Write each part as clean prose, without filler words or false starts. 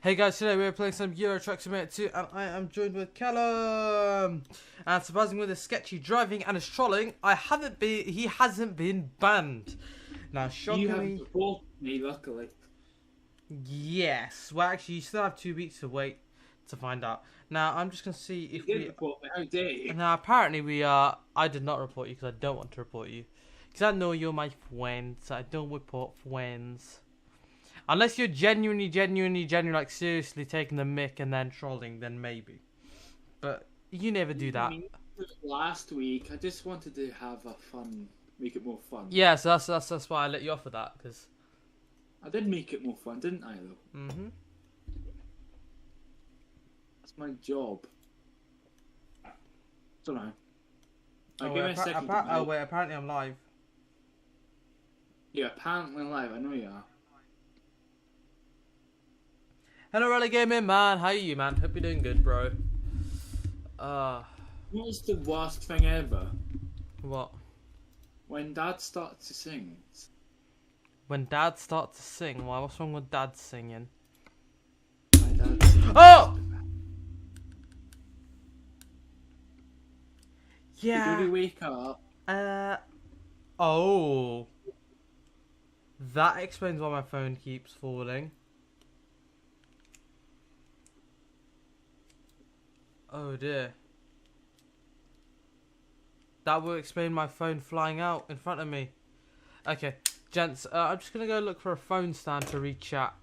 Hey guys, today we're playing some Euro Truck Simulator 2 and I am joined with Callum. And surprisingly with his sketchy driving and his trolling, he hasn't been banned. Now shockingly... You haven't reported me, luckily. Yes, well actually you still have 2 weeks to wait to find out. Now I'm just going to see if you did report me, how dare you? Now apparently I did not report you because I don't want to report you. Because I know you're my friend, so I don't report friends. Unless you're genuinely, like seriously taking the mick and then trolling, then maybe. But you never do that. Last week, I just wanted to have a fun, make it more fun. Yeah, so that's why I let you off with that, because... I did make it more fun, didn't I, though? Mm-hmm. That's my job. Don't know. Oh, wait, apparently I'm live. Yeah, apparently live, I know you are. Hello, Rally Gaming, man. How are you, man? Hope you're doing good, bro. What's the worst thing ever? What? When Dad starts to sing. When Dad starts to sing? Why? What's wrong with Dad singing? My dad sings. Oh! Yeah. Did he wake up? Oh. That explains why my phone keeps falling. Oh dear. That will explain my phone flying out in front of me. Okay, gents, I'm just going to go look for a phone stand to re-chat.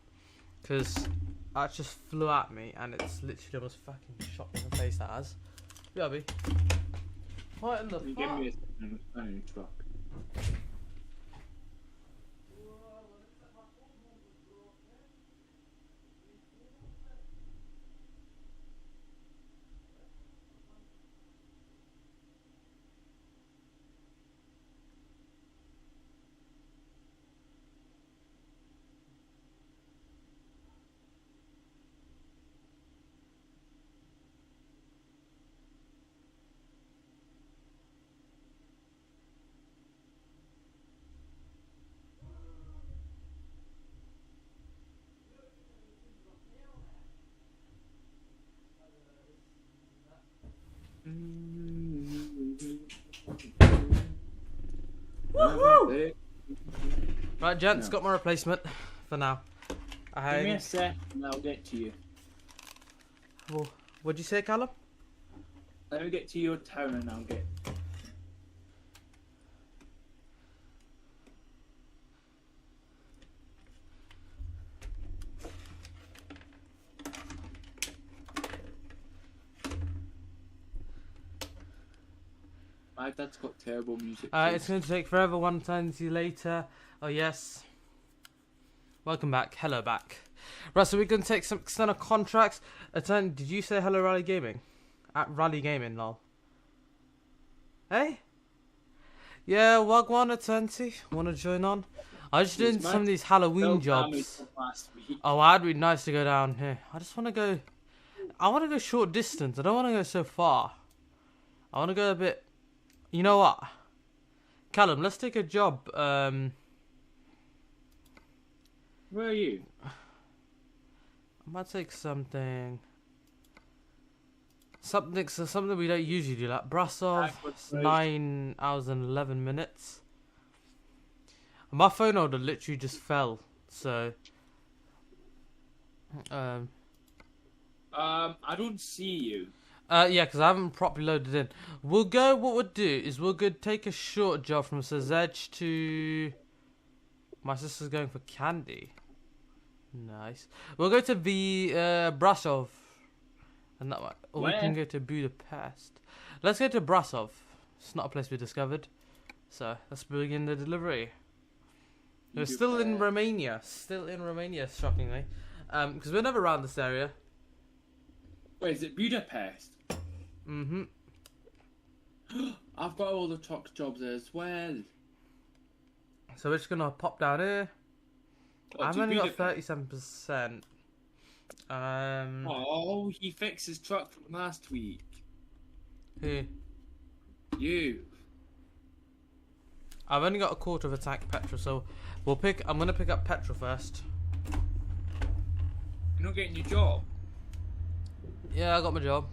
Because that just flew at me and it's literally almost fucking shot me in the face, that has. BRB. What in the fuck? Give me a truck. Woohoo! Right, gents, got my replacement for now. Give me a sec and I'll get to you. Well, what'd you say, Callum? Let me get to your town and I'll get... My dad's got terrible music. It's going to take forever. 1 time to you later. Oh, yes. Welcome back. Hello back. Right, so we're going to take some external contracts. Did you say hello, Rally Gaming? At Rally Gaming, lol. Hey? Yeah, Wagwan Eternity. Want to join on? I was just doing some of these Halloween jobs. Oh, that'd be nice to go down here. I just want to go... I want to go short distance. I don't want to go so far. I want to go a bit... You know what? Callum, let's take a job. Where are you? I might take something we don't usually do, like Brasov. 9 hours and 11 minutes. My phone holder literally just fell, so I don't see you. yeah, because I haven't properly loaded in. What we'll do is we'll go take a short job from Sazedge to... My sister's going for candy. Nice. We'll go to the Brasov. And that way. Or we can go to Budapest. Let's go to Brasov. It's not a place we discovered. So, let's begin the delivery. We're still in Romania. Still in Romania, shockingly. Because we're never around this area. Wait, is it Budapest? Mm-hmm. I've got all the truck jobs there as well. So we're just going to pop down here. I've only got 37%. Oh, he fixed his truck from last week. Who? You. I've only got a quarter of a tank petrol, so I'm going to pick up petrol first. You not getting your job. Yeah, I got my job.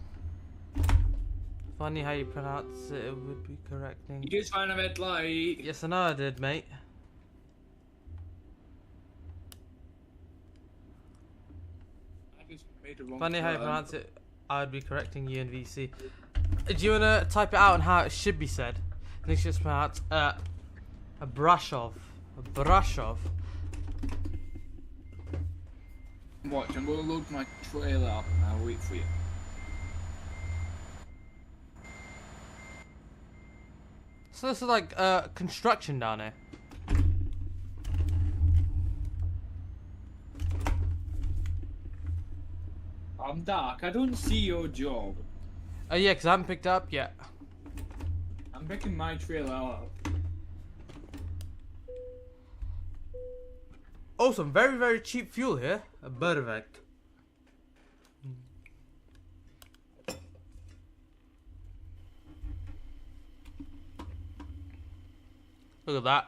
Funny how you pronounce it, it would be correcting. You just found a bit like. Yes, I know I did, mate. I just made a wrong Funny how you turn. pronounce it, I would be correcting you in VC. Do you want to type it out and how it should be said? I think it's just pronounced a brush of. A brush of. Watch, I'm going to load my trailer up and I'll wait for you. So this is like construction down here. I'm dark. I don't see your job. Oh yeah, because I haven't picked it up yet. I'm picking my trailer up. Oh, some very, very cheap fuel here. A perfect. Look at that.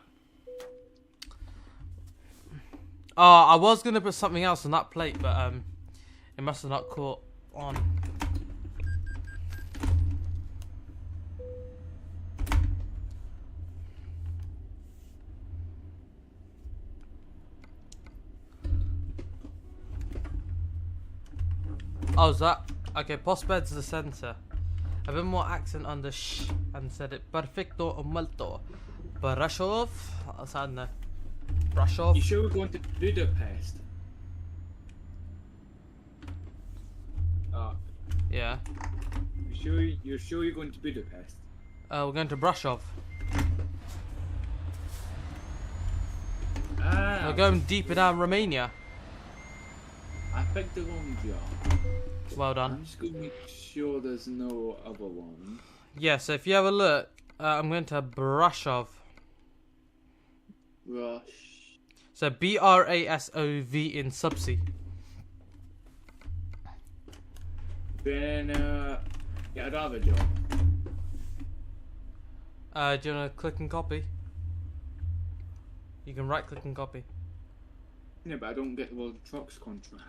Oh, I was gonna put something else on that plate, but it must have not caught on. Oh, is that? Okay, postbed's the center. A bit more accent on the sh and said it perfecto o molto. Brashov? What's that in there? Brashov? You sure we're going to Budapest? Yeah. You're sure you're going to Budapest? We're going to Brashov. Ah, We're going deeper down Romania. I picked the wrong job. Well done. I'm just going to make sure there's no other one. Yeah, so if you have a look, I'm going to Brashov. Rush. So Brasov in subsea. Then, yeah, I'd have a job. Do you want to click and copy? You can right click and copy. Yeah, but I don't get the World Trucks contract.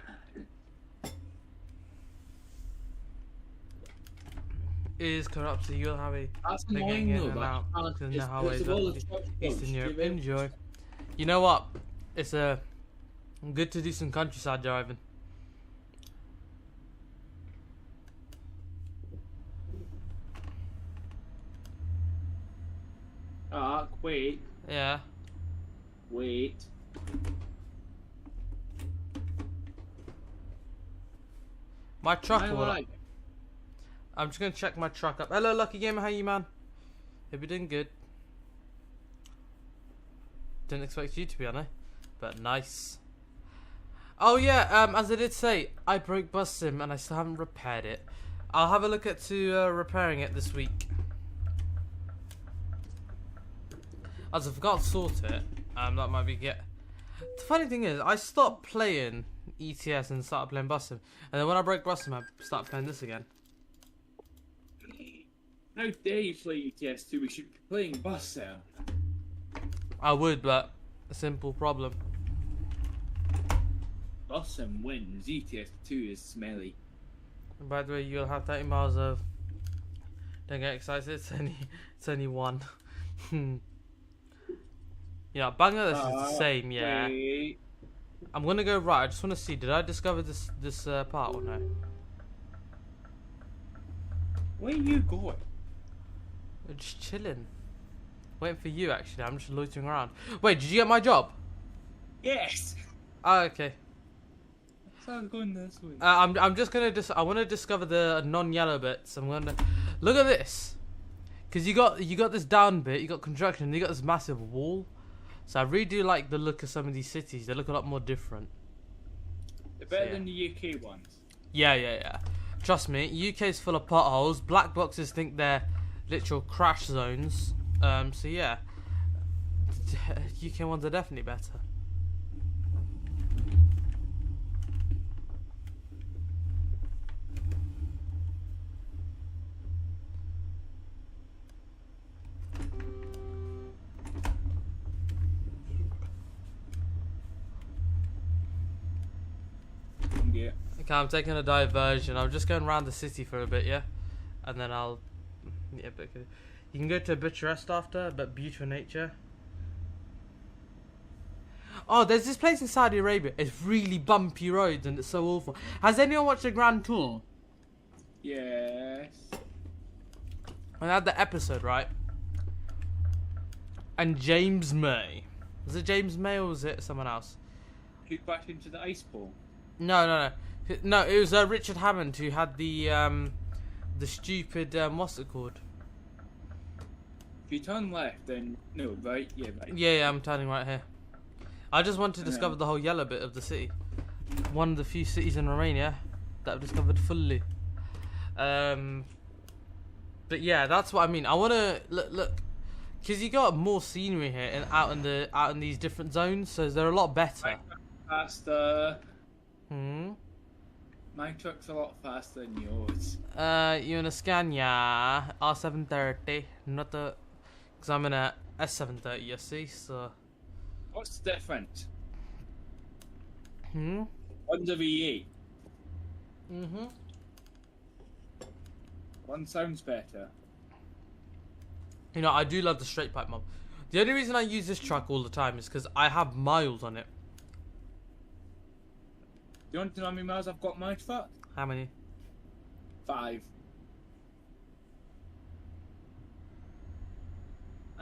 Is corrupt, so you'll have a That's they're annoying getting in though. and but out, I can't because just- now it's it's the World up Trucks Eastern contract. Europe. Give it- Enjoy. You know what? It's good to do some countryside driving. Wait. Yeah. Wait. My truck I will. like it. I'm just gonna check my truck up. Hello, Lucky Gamer. How you, man? Hope you're doing good. Didn't expect you to be on it, but nice. Oh yeah. As I did say, I broke bus sim and I still haven't repaired it. I'll have a look at repairing it this week. As I forgot to sort it, that might be The funny thing is, I stopped playing ETS and started playing bus sim, and then when I broke bus sim, I started playing this again. How dare you play ETS2? We should be playing Bus Sim. I would, but a simple problem. Bus Sim wins. ETS2 is smelly. And by the way, you'll have 30 miles of. Don't get excited. It's only one. Yeah, Bangladesh is the same. Yeah. Wait. I'm gonna go right. I just want to see. Did I discover this part or no? Where are you going? We're just chilling. Waiting for you. Actually, I'm just loitering around. Wait, did you get my job? Yes! Oh, okay. So I'm going this way. I'm just gonna I want to discover the non-yellow bits. I'm gonna look at this, cause you got this down bit, you got construction, and you got this massive wall. So I really do like the look of some of these cities. They look a lot more different. They're better yeah. than the UK ones. Yeah. Trust me, UK's full of potholes. Black boxes think they're literal crash zones. So yeah, UK ones are definitely better. wrong gear. Okay, I'm taking a diversion. I'm just going around the city for a bit, yeah? And then I'll... Yeah, but you can go to Bucharest after, but beautiful nature. Oh, there's this place in Saudi Arabia. It's really bumpy roads and it's so awful. Has anyone watched the Grand Tour? Yes. I had the episode, right? And James May. Was it James May or was it someone else? Who crashed into the ice ball? No. No, it was Richard Hammond who had the stupid, what's it called? If you turn left, then... No, right? Yeah, right. Yeah, I'm turning right here. I just want to discover the whole yellow bit of the city. One of the few cities in Romania that I've discovered fully. But yeah, that's what I mean. I want to look, because you got more scenery here and out in these different zones, so they're a lot better. Faster. Hmm. My truck's a lot faster than yours. You're in a Scania R730, not the, because I'm in a S730. You see, so. What's the difference? Hmm. One's a V8. Mhm. One sounds better. You know, I do love the straight pipe mob. The only reason I use this truck all the time is because I have miles on it. Do you want to know how many miles I've got on my truck? How many? 5.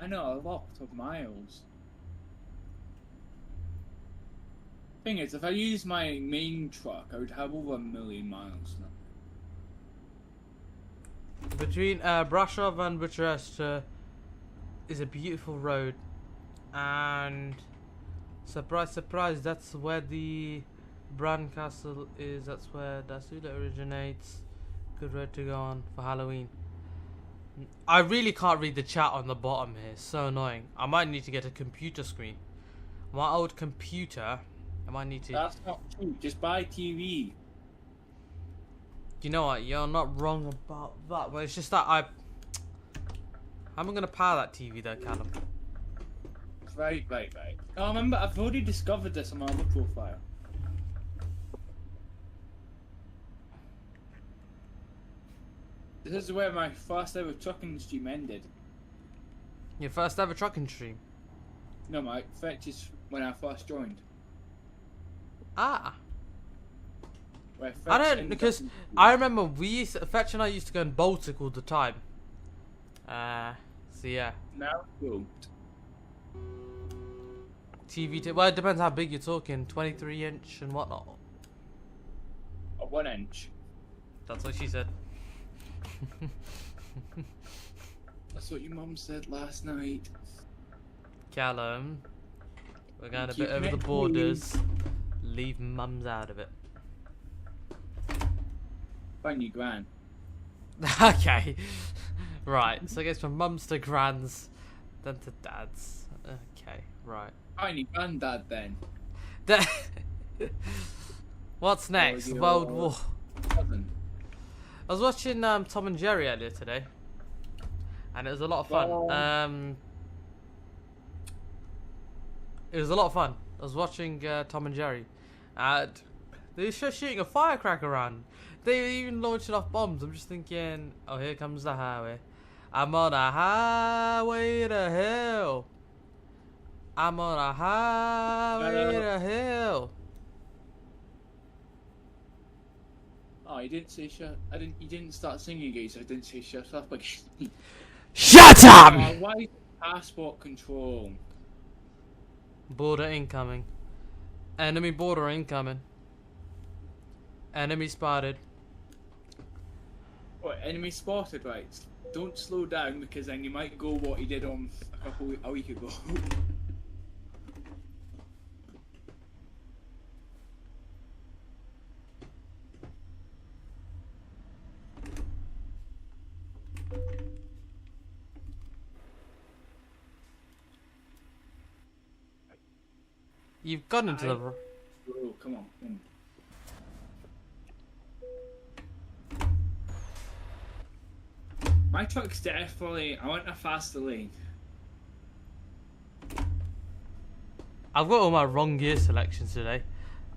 I know, a lot of miles. Thing is, if I use my main truck, I would have over 1 million miles now. Between Brasov and Bucharest is a beautiful road, and surprise, surprise, that's where the Bran Castle is. That's where Dasula originates. Good road to go on for Halloween. I really can't read the chat on the bottom here. It's so annoying. I might need to get a computer screen. My old computer. I might need to. That's not true. Just buy TV. You know what? You're not wrong about that, but it's just that how am I gonna power that TV though, Callum? Right. Oh, remember, I've already discovered this on my other profile. This is where my first ever trucking stream ended. Your first ever trucking stream? No, my fetch is when I first joined. Ah. Where Fetch I don't, ended because up in- I remember Fetch and I used to go in Baltic all the time. So yeah. Now, don't. TV, well, it depends how big you're talking, 23 inch and whatnot. A 1 inch. That's what she said. That's what your mum said last night. Callum, we're going a Keep bit over the it borders. Leave mums out of it. Find your gran. Okay. Right, so it goes from mums to grans, then to dads. Okay, right. Find your granddad then. What's next? your World War. Cousin. I was watching Tom and Jerry earlier today, and it was a lot of fun. It was a lot of fun. I was watching Tom and Jerry, and they were just shooting a firecracker around. They were even launching off bombs. I'm just thinking, oh, here comes the highway. I'm on a highway to hell. I'm on a highway to hell. Oh, you didn't say shut. You didn't start singing again, so I didn't say shut up again. Shut up! Why is passport control? Border incoming. Enemy border incoming. Enemy spotted. What, enemy spotted, right? Don't slow down because then you might go what he did on a week ago. You've gone into the... Oh, come on. My truck's definitely... I want a faster lane. I've got all my wrong gear selections today.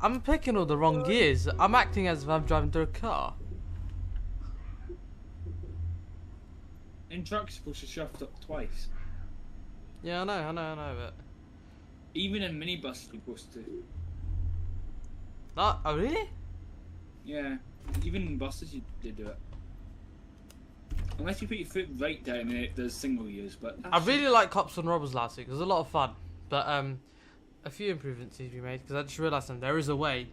I'm picking all the wrong gears. I'm acting as if I'm driving through a car. In trucks, you're supposed to shift up twice. Yeah, I know, but... Even in minibuses, you're supposed to. Oh, really? Yeah. Even in buses, you do it. Unless you put your foot right down and it does single use, but... I really like Cops and Robbers last week. It was a lot of fun. But, a few improvements need to be made, because I just realised something. There is a way.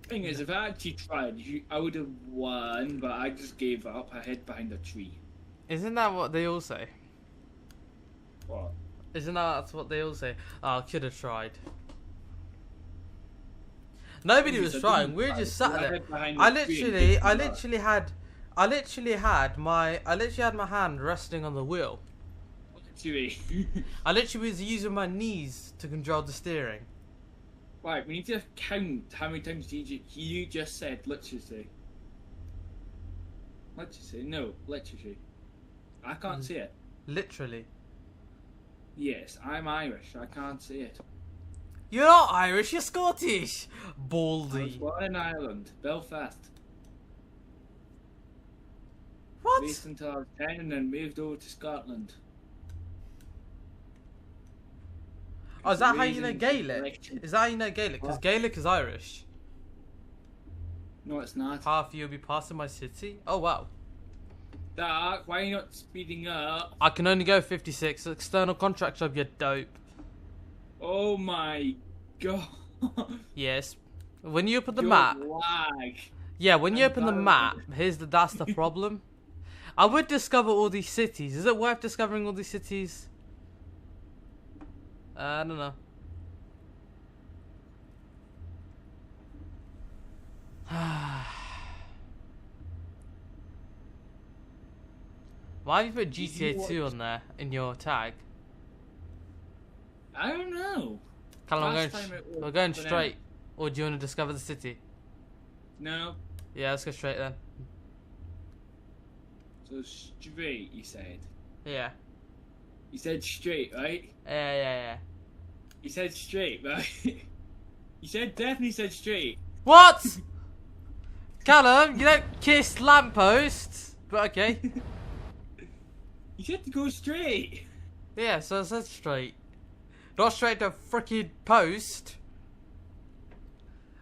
Thing is, if I actually tried, I would have won, but I just gave up. I hid behind a tree. Isn't that what they all say? What? Isn't that's what they all say? Oh, I could have tried. Nobody was trying. We were just sat there. I literally had my hand resting on the wheel. I literally was using my knees to control the steering. Right, we need to count how many times you just said literacy. Literacy? No, literacy. I can't say it. Literally. Yes, I'm Irish. I can't say it. You're not Irish, you're Scottish! I was Baldy. born in Ireland, Belfast. What? Based until I was 10 and then moved over to Scotland. Oh, is that how you know Gaelic? Is that how you know Gaelic? Because Gaelic is Irish. No, it's not. Half you'll be passing my city? Oh, wow. Dark, why are you not speeding up? I can only go 56. External contract job, you dope. Oh my god. Yes. When you open the Your map... lag. Yeah, when you open the map, that's the problem. I would discover all these cities. Is it worth discovering all these cities? I don't know. Why have you put GTA 2 on there in your tag? I don't know. Callum, we're going straight. Or do you want to discover the city? No. Yeah, let's go straight then. So straight, you said. Yeah. You said straight, right? Yeah. You said straight, right? You definitely said straight. What? Callum, you don't kiss lampposts. But okay. You said to go straight. Yeah, so I said straight. Not straight to freaking post.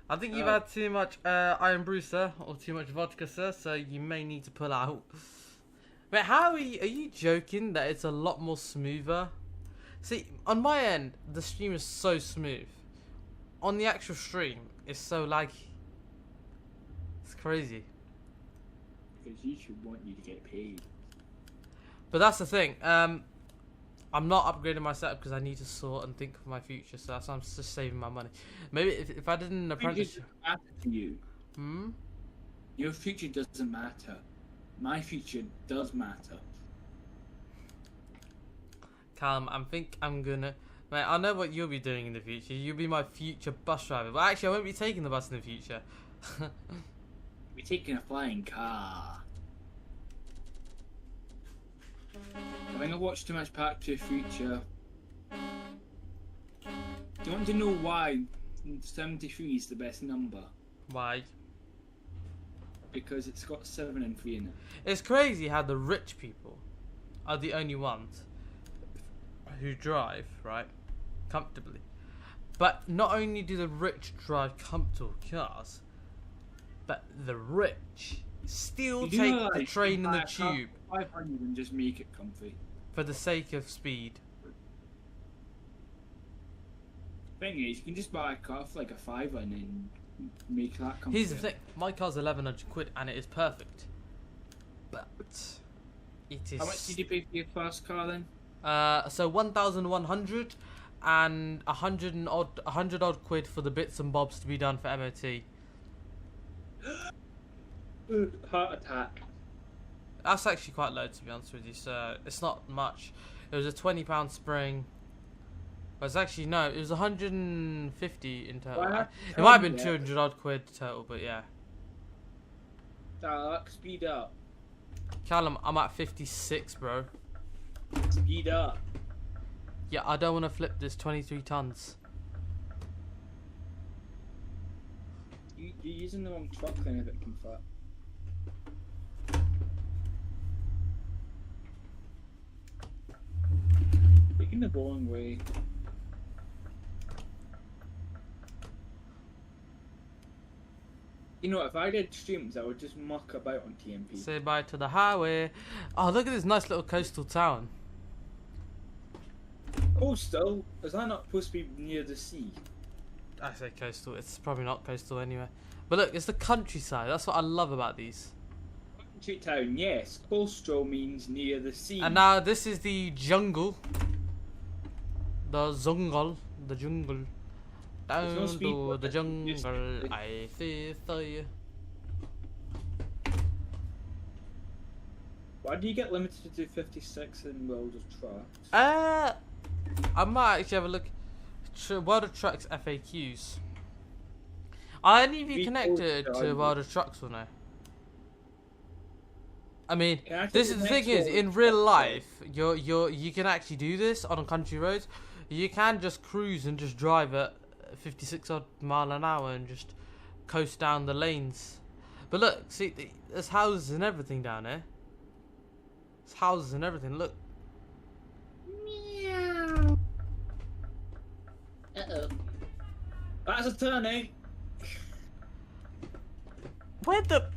I think you've had too much Iron Brew, sir, or too much vodka, sir, so you may need to pull out. But how are you joking that it's a lot more smoother? See, on my end, the stream is so smooth. On the actual stream, it's so laggy. It's crazy. Because YouTube want you to get paid. But that's the thing. I'm not upgrading my setup because I need to sort and think of my future. So that's why I'm just saving my money. Maybe if I did an apprenticeship. It doesn't matter to you. Hmm. Your future doesn't matter. My future does matter. Callum, I'm gonna. Mate, I know what you'll be doing in the future. You'll be my future bus driver. But actually, I won't be taking the bus in the future. We're taking a flying car. I think I watched too much Back to the Future. Do you want to know why 73 is the best number? Why? Because it's got 7 and 3 in it. It's crazy how the rich people are the only ones who drive, right, comfortably. But not only do the rich drive comfortable cars, but the rich still take the train and the tube 500 and just make it comfy. for the sake of speed. Thing is, you can just buy a car for like a £5 and then make that comfy. Here's the thing, my car's 1100 quid and it is perfect. But it is... How much did you pay for your first car then? So 1,100 and 100 odd quid for the bits and bobs to be done for MOT. Heart attack. That's actually quite low, to be honest with you, so it's not much. It was a £20 spring. But it's actually, no, it was 150 in total. It might have been 200 odd quid total, but yeah. Speed up. Callum, I'm at 56, bro. Speed up. Yeah, I don't want to flip this 23 tons. You're using the wrong truck then if it can fit. Taking the wrong way. You know, if I did streams, I would just muck about on TMP. Say bye to the highway. Oh, look at this nice little coastal town. Coastal? Is that not supposed to be near the sea? I say coastal. It's probably not coastal anyway. But look, it's the countryside. That's what I love about these. Country town, yes. Coastal means near the sea. And now this is the jungle. The jungle. The jungle. Down no speed to limit. the jungle. Just- I feel. Why do you get limited to 56 in World of Trucks? I might actually have a look. World of Trucks FAQs. Are any of you We connected both to are. World of Trucks or no? I mean, Yeah, I this think is the the thing next is, one in is real Banter. life, you can actually do this on country roads. You can just cruise and just drive at 56 odd mile an hour and just coast down the lanes. But look, see, there's houses and everything down here. There's houses and everything. Look, Meow. Uh-oh. That's a turning. where the?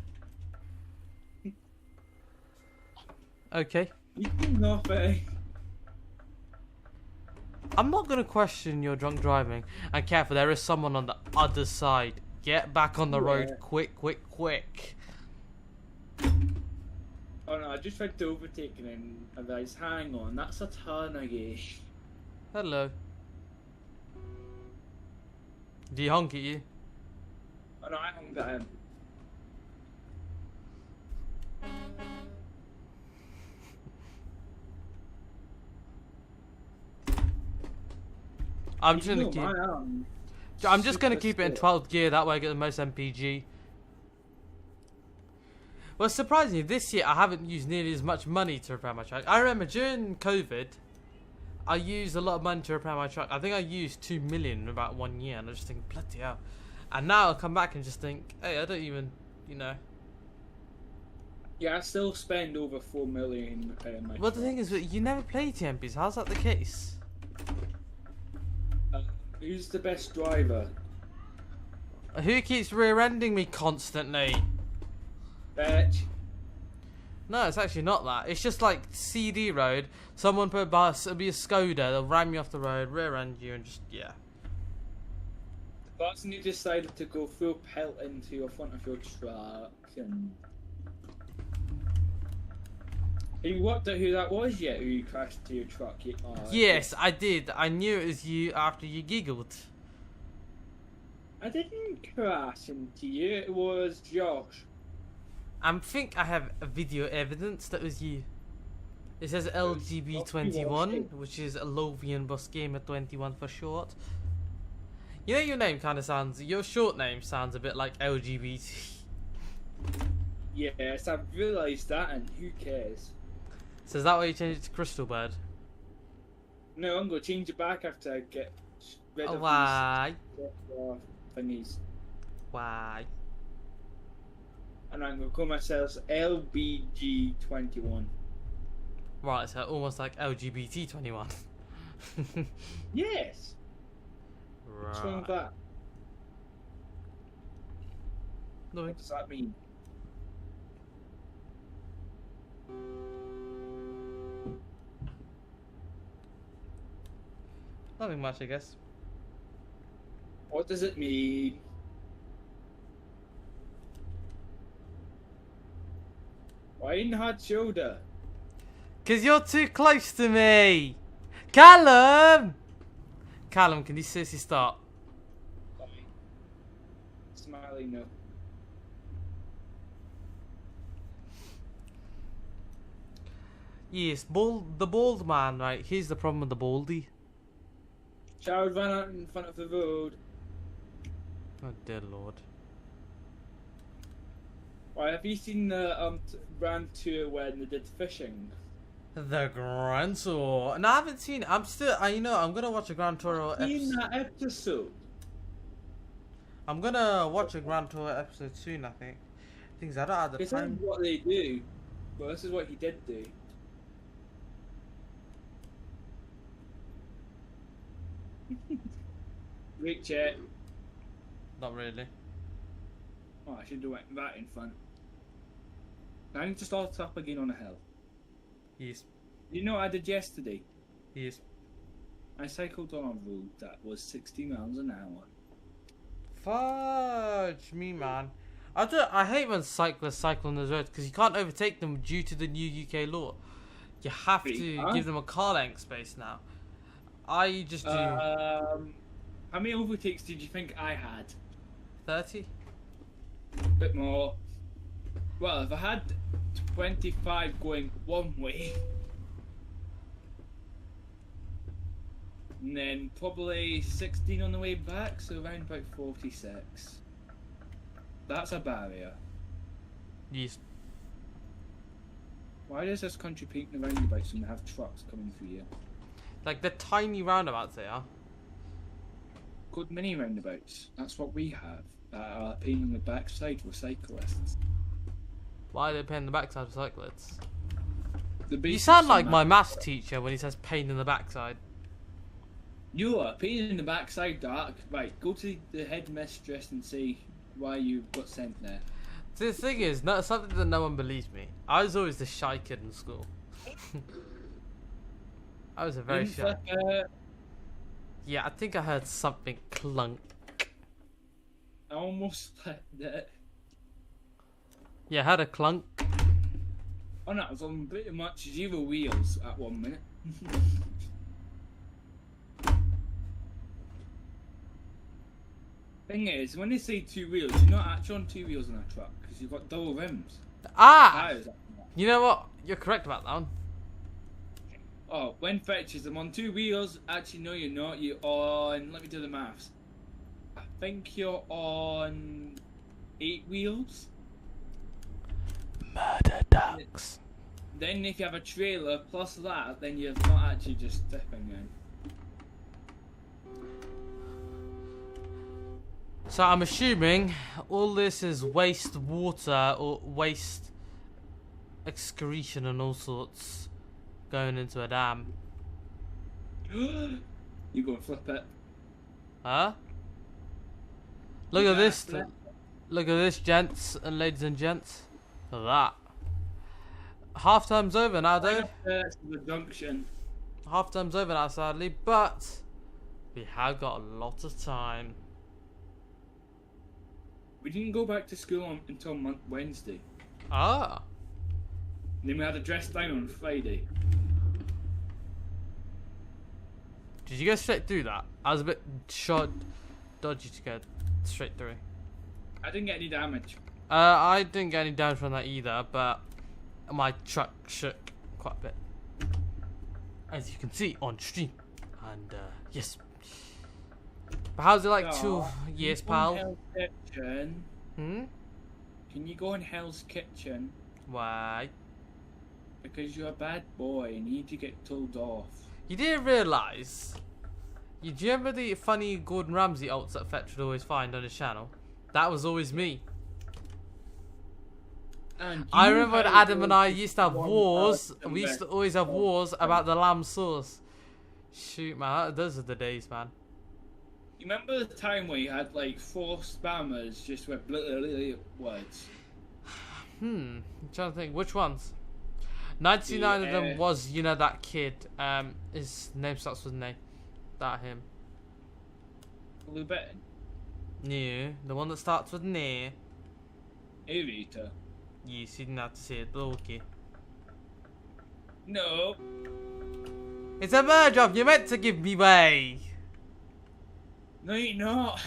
Okay. You can off eh? I'm not gonna question your drunk driving. And careful, there is someone on the other side. Get back on the road, Yeah. quick, quick, quick. Oh no, I just tried to overtake and I realised, hang on, that's a turn again. Hello. Do you honk at you? Oh no, I haven't got him. I'm just gonna No, keep. I am. I'm just gonna Super keep it in slow. 12th gear. That way, I get the most MPG. Well, surprisingly, this year I haven't used nearly as much money to repair my truck. I remember during COVID, I used a lot of money to repair my truck. I think I used 2 million in about 1 year, and I just think, bloody hell. And now I come back and just think, hey, I don't even, you know. Yeah, I still spend over 4 million repairing my Well, the thing is, you never play TMPs. How's that the case? Who's the best driver? Who keeps rear-ending me constantly? Bitch. No, it's actually not that. It's just like CD road. Someone put a bus, it'll be a Skoda, they'll ram you off the road, rear end you, and just, yeah. The person who decided to go full pelt into your front of your truck and... Have you worked out who that was yet, who crashed into your truck? Yes, I did. I knew it was you after you giggled. I didn't crash into you, it was Josh. I think I have a video evidence that was you. It says LGB21, which is Lovian Bus Gamer 21 for short. You know your name kind of sounds, your short name sounds a bit like LGBT. Yes, I've realised that, and who cares? So is that why you changed it to Crystal Bird? No, I'm going to change it back after I get rid Oh, of why? these thingies. Why? And I'm going to call myself LBG21. Right, so almost like LGBT21. Yes! What's wrong with Right. that? Nothing. What does that mean? Nothing much, I guess. What does it mean? Why in hard shoulder? Cause you're too close to me! Callum! Callum, can you seriously start? Smiley, no. Yes, the bald man, right? Here's the problem with the baldy. Child ran out in front of the road. Oh dear lord. Why, have you seen the brand tour when they did fishing? The Grand Tour. No, I haven't seen it. I'm still, I'm gonna watch a Grand Tour Seen episode. that episode? I'm gonna watch a Grand Tour episode soon, I think. Things I don't have the This time. is what they do. Well, this is what he did do. Reach it. Not really. Oh, I should do that in front. I need to start up again on a hill. Yes. You know what I did yesterday? Yes. I cycled on a road that was 60 miles an hour. Fudge me, man. I hate when cyclists cycle on those roads because you can't overtake them due to the new UK law. You have to give them a car length space now. I just do How many overtakes did you think I had? 30. Bit more. Well, if I had 25 going one way, and then probably 16 on the way back, so around about 46. That's a barrier. Yes. Why does this country paint the roundabouts when they have trucks coming through here? Like the tiny roundabouts they are. Good mini roundabouts. That's what we have. Are painting the backside for cyclists. Why are they paying the backside for cyclists? The You basics sound on like that- my maths teacher when he says pain in the backside. You are painting the backside dark. Right, go to the headmistress and say why you got sent there. The thing is, something that no one believes me. I was always the shy kid in school. I was a very shy. Yeah, I think I heard something clunk. I almost flipped it. Yeah, I heard a clunk. Oh no, it was on pretty much 0 wheels at 1 minute. Thing is, when they say 2 wheels, you're not actually on 2 wheels on a truck because you've got double rims. Ah! Tires. You know what? You're correct about that one. Oh, when fetches, I'm on 2 wheels. Actually, no, you're not. You're on. Let me do the maths. I think you're on 8 wheels. Murder ducks. Then, if you have a trailer plus that, then you're not actually just dipping in. So I'm assuming all this is waste water or waste excretion and all sorts going into a dam. You go and flip it. Huh? Look at this. flip. Look at this, gents and ladies and gents. Look at that. Half time's over now, though. That's the junction. Half time's over now, sadly, but we have got a lot of time. We didn't go back to school until Wednesday. Ah. And then we had a dress down on Friday. Did you go straight through that? I was a bit dodgy to go straight through. I didn't get any damage. I didn't get any damage from that either, but my truck shook quite a bit, as you can see on stream. And yes. But how's it like 2 years, pal? Hell's Kitchen. Hmm? Can you go in Hell's Kitchen? Why? Because you're a bad boy and you need to get told off. You didn't realise. Do you remember the funny Gordon Ramsay ults that Fetch would always find on his channel? That was always me. And I you know remember when how Adam and I used to have one wars. person We used to that- always have wars about the lamb sauce. Shoot, man, those are the days, man. You remember the time where you had like 4 spammers just with words? I'm trying to think which ones. 99 of them was, that kid. His name starts with an A. That him. Blue button. No, the one that starts with an A. Aviator. Yes, you didn't have to say it, but okay. No. It's a merge off. You're meant to give me way. No, you're not.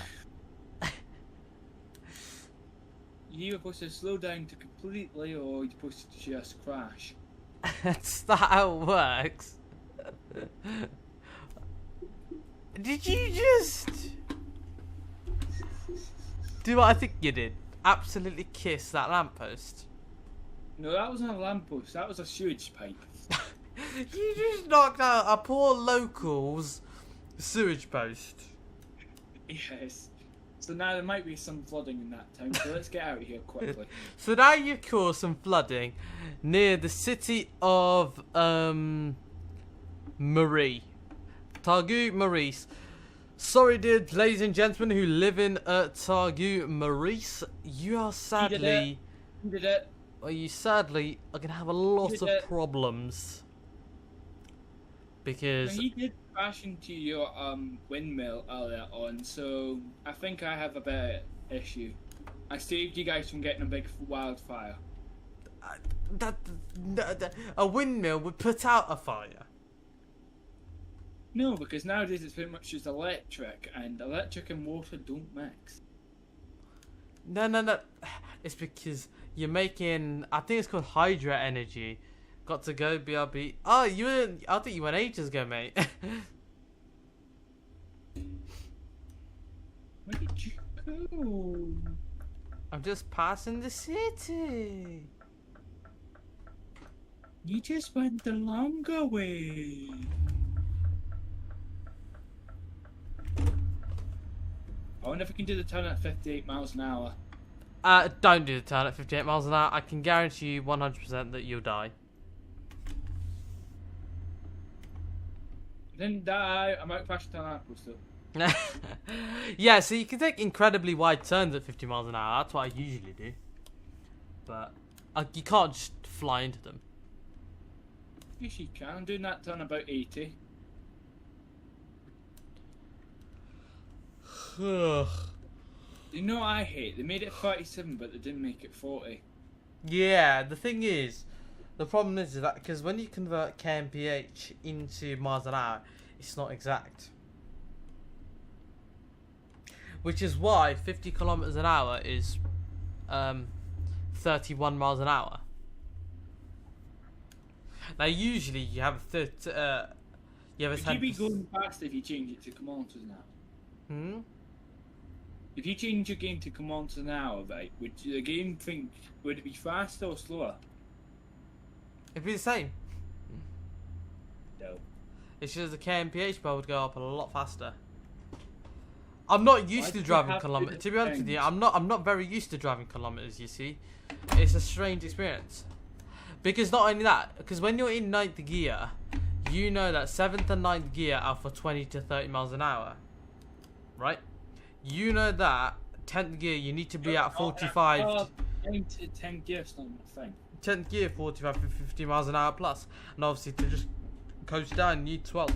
You're supposed to slow down to completely, or you're supposed to just crash. That's not how it works. Did you just do what I think you did? Absolutely kiss that lamppost. No, that wasn't a lamppost. That was a sewage pipe. You just knocked out a poor local's sewage post. Yes. So now there might be some flooding in that town, so let's get out of here quickly. So now you caused some flooding near the city of Marie. Targu Maurice. Sorry, dear ladies and gentlemen who live in Targu Maurice. You are sadly... You did it. Well, you sadly are going to have a lot of problems. Because... He did crash into your windmill earlier on, so I think I have a better issue. I saved you guys from getting a big wildfire. A windmill would put out a fire. No, because nowadays it's pretty much just electric, and electric and water don't mix. No. It's because you're making... I think it's called Hydra Energy. Got to go, BRB. Oh, I think you went ages ago, mate. Where did you go? I'm just passing the city. You just went the longer way. I wonder if we can do the turn at 58 miles an hour. Don't do the turn at 58 miles an hour. I can guarantee you 100% that you'll die. Didn't die. I might crash down Apple still. Yeah, so you can take incredibly wide turns at 50 miles an hour. That's what I usually do. But you can't just fly into them. Yes, you can. I'm doing that turn about 80. You know what I hate? They made it 37, but they didn't make it 40. Yeah, the thing is, the problem is that because when you convert kmph into miles an hour, it's not exact. Which is why 50 kilometers an hour is 31 miles an hour. Now, usually you have a Would you be going fast if you change it to kilometers an hour? If you change your game to kilometers an hour, right, would the game think, would it be faster or slower? It'd be the same. No. It's just the kmph bar would go up a lot faster. I'm not used to driving kilometers. To be honest with you, I'm not very used to driving kilometers. You see, it's a strange experience. Because not only that, because when you're in 9th gear, you know that 7th and 9th gear are for 20 to 30 miles an hour, right? You know that 10th gear you need to be at 45. 10 gears, not my thing. 10th gear 45 to 50 miles an hour plus, and obviously to just coast down you need 12.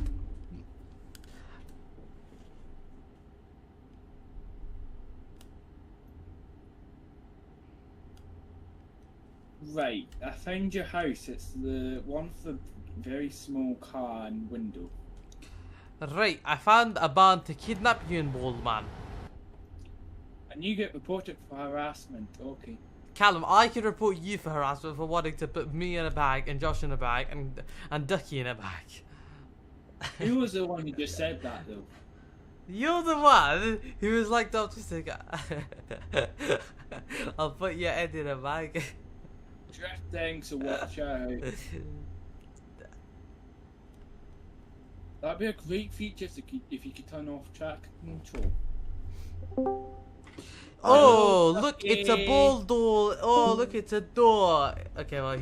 Right, I found your house. It's the one with the very small car and window. Right, I found a band to kidnap you in Bald Man. And you get reported for harassment. Okay. Callum, I could report you for harassment for wanting to put me in a bag and Josh in a bag and Ducky in a bag. Who was the one who just said that though? You're the one who was like the autistic. I'll put your head in a bag. Drifting, so watch out. That'd be a great feature if you could turn off track control. Oh, look, it's a ball door. Oh, look, it's a door. Okay, well,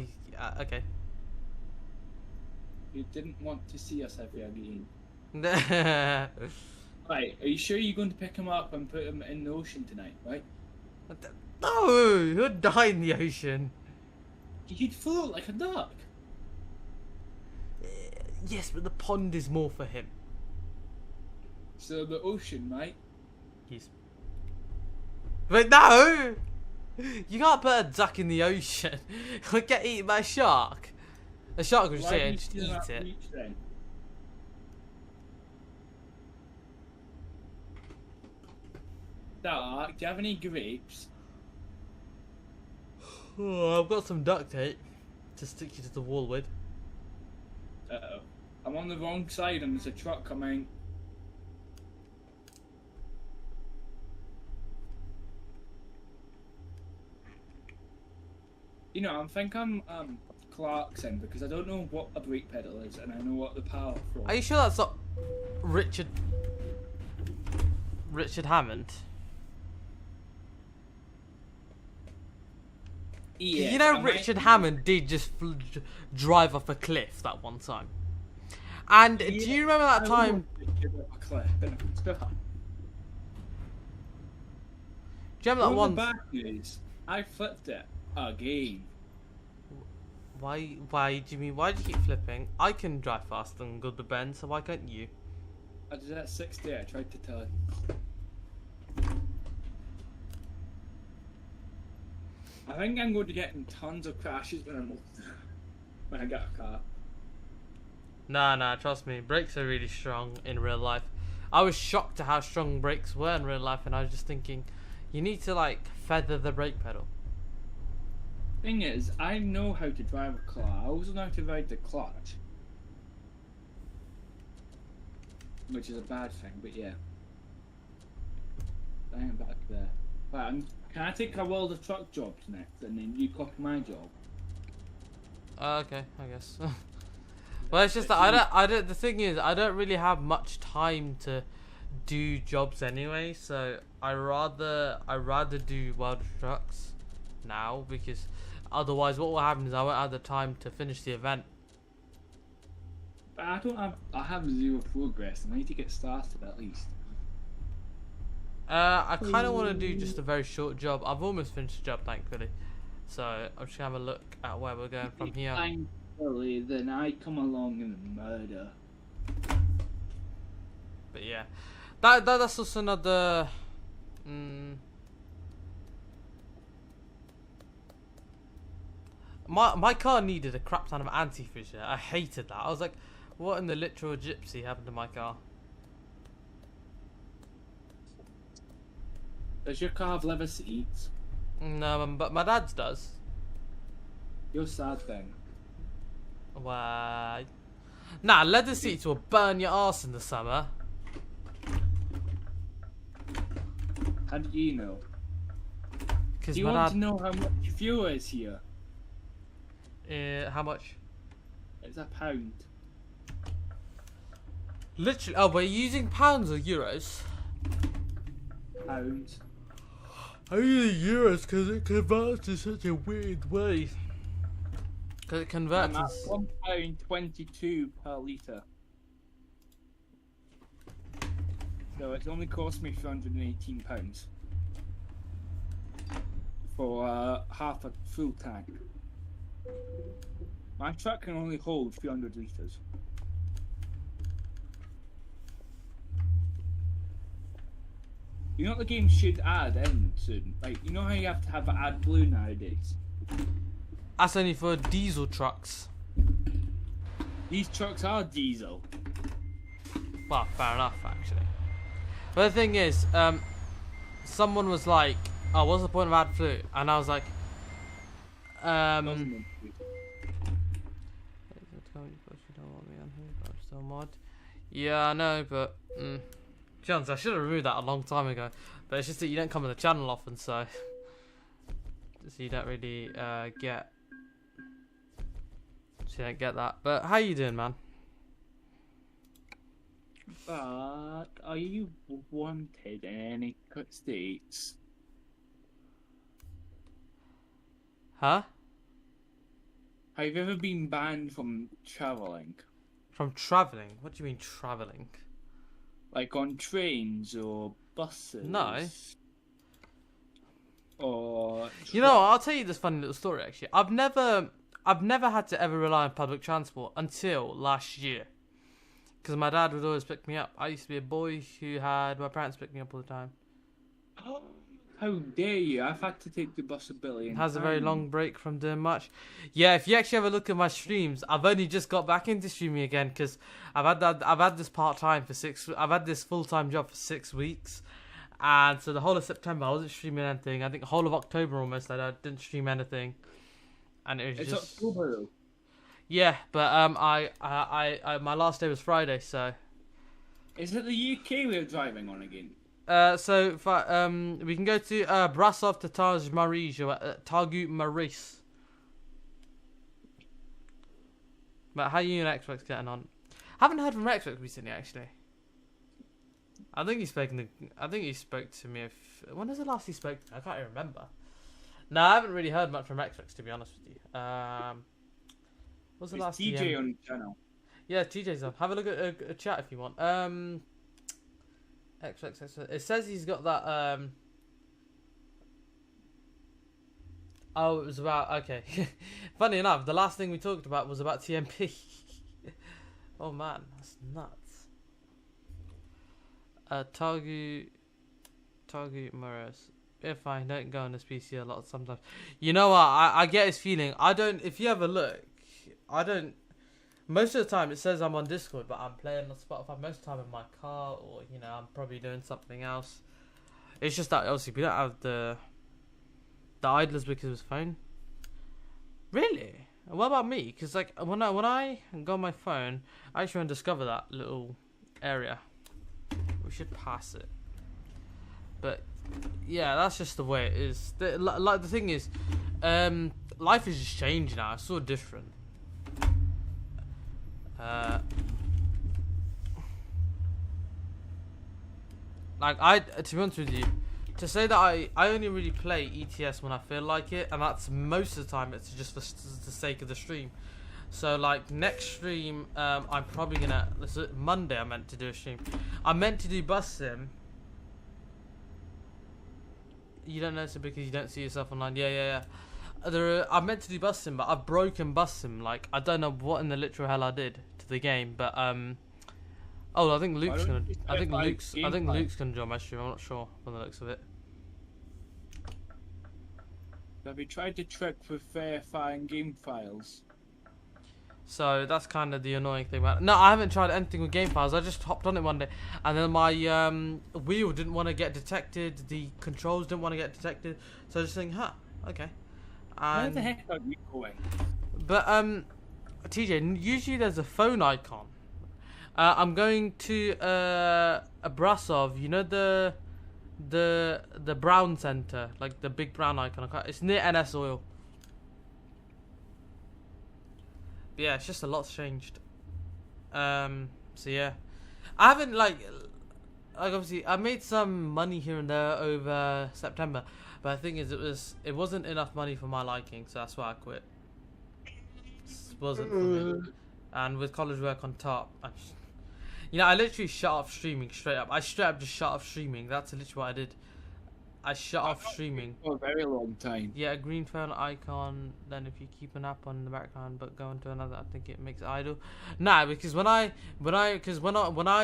okay. You didn't want to see us ever again. No, Right, are you sure you're going to pick him up and put him in the ocean tonight, right? he'll die in the ocean. He'd float like a duck. Yes, but the pond is more for him. So the ocean, right? Yes. But no! You can't put a duck in the ocean. He'll get eaten by a shark. A shark will just sit and just eat it. Beach, then? Duck, do you have any grapes? Oh, I've got some duct tape to stick you to the wall with. Uh-oh. I'm on the wrong side and there's a truck coming. You know, I think I'm Clarkson because I don't know what a brake pedal is and I know what the power for. Are you sure that's not Richard Hammond? Yeah, you know Richard Hammond did just drive off a cliff that one time. And do you remember that time? Do you remember that one? The bad news, I flipped it again. Why do you mean? Why do you keep flipping? I can drive faster than good the bend, so why can't you? I did that 60. I tried to tell you. I think I'm going to get in tons of crashes when I get a car. Nah, trust me. Brakes are really strong in real life. I was shocked at how strong brakes were in real life, and I was just thinking, you need to like feather the brake pedal. Thing is, I know how to drive a car. I also know how to ride the clutch, which is a bad thing. But yeah, I am back there. Right, can I take a world of truck jobs next, and then you copy my job? Okay, I guess. Well, it's just that I don't. The thing is, I don't really have much time to do jobs anyway. So I rather do world of trucks now, because otherwise, what will happen is I won't have the time to finish the event. But I have zero progress, and I need to get started at least. I kind of want to do just a very short job. I've almost finished the job, thankfully. So I'm just gonna have a look at where we're going from here. Thankfully, then I come along and murder. But yeah, that's also another. My car needed a crap ton of antifreeze. Yeah? I hated that. I was like, what in the literal gypsy happened to my car? Does your car have leather seats? No, but my dad's does. You're sad then. Why? Nah, leather seats will burn your ass in the summer. How do you know? Do you want to know how much fuel is here? How much? It's £1. Literally. Oh, but are you using pounds or euros? Pounds. I use euros because it converts in such a weird way. Because it converts. I'm at £1.22 per litre. So it only cost me £318 for half a full tank. My truck can only hold 300 litres. You know what the game should add in soon? Like, you know how you have to have AdBlue nowadays? That's only for diesel trucks. These trucks are diesel. Well, fair enough, actually. But the thing is, someone was like, oh, what's the point of AdBlue? And I was like, yeah, I know, but Jones, I should have removed that a long time ago. But it's just that you don't come on the channel often, so you don't really get. So you don't get that. But how you doing, man? But are you wanted in any states? Huh? Have you ever been banned from travelling? From travelling? What do you mean travelling? Like on trains or buses? No. Or you know, I'll tell you this funny little story. Actually, I've never had to ever rely on public transport until last year, because my dad would always pick me up. I used to be a boy who had my parents pick me up all the time. How dare you? I've had to take the bus a billion Has times. a very long break from doing much. Yeah, if you actually have a look at my streams, I've only just got back into streaming again because I've had this part-time for 6. I've had this full-time job for 6 weeks, and so the whole of September I wasn't streaming anything. I think the whole of October almost I didn't stream anything, and it was it's October though. Yeah, but I my last day was Friday, so. Is it the UK we're driving on again? So if we can go to Brasov to Targu Maris. But how you and Xbox getting on? Haven't heard from Xbox recently, actually. I think he spoke to me. When was the last he spoke to me? I can't even remember. No, I haven't really heard much from Xbox, to be honest with you. What's the last? TJ on the channel. Yeah, TJ's on. Have a look at a chat if you want. Xbox. It says he's got that. Oh, it was about. Okay. Funny enough, the last thing we talked about was about TMP. Oh man, that's nuts. Targu Morris. If I don't go on this PC a lot sometimes. You know what? I get his feeling. I don't. If you have a look, I don't. Most of the time it says I'm on Discord, but I'm playing on Spotify. Most of the time in my car, or I'm probably doing something else. It's just that obviously we don't have the idlers because of his phone. Really? What about me? Because like when I go on my phone, I actually want to discover that little area. We should pass it. But yeah, that's just the way it is. The thing is, life has just changed now. It's so different. To be honest with you, to say that I only really play ETS when I feel like it, and that's most of the time it's just for the sake of the stream. So like next stream, I'm probably gonna. Monday I meant to do a stream. I meant to do bus sim. You don't notice it because you don't see yourself online. Yeah. I meant to do bus sim, but I've broken bus sim. Like I don't know what in the literal hell I did to the game, but Oh, I think Luke's gonna. I think Luke's gonna join my stream. I'm not sure from the looks of it. Have you tried to trick with verifying game files? So that's kind of the annoying thing about it. No, I haven't tried anything with game files. I just hopped on it one day, and then my wheel didn't want to get detected. The controls didn't want to get detected. So I just think, okay. Where the heck are you going? But TJ, usually there's a phone icon. I'm going to Abrasov. You know the brown center, like the big brown icon. It's near NS Oil. But yeah, it's just a lot's changed. So yeah, I haven't like obviously I made some money here and there over September, but the thing is it wasn't enough money for my liking, so that's why I quit. It wasn't for me. And with college work on top, I literally shut off streaming straight up. I straight up just shut off streaming. That's literally what I did. I shut off streaming for a very long time. Yeah, a green phone icon. Then if you keep an app on the background but go into another, I think it makes it idle. Nah, because when I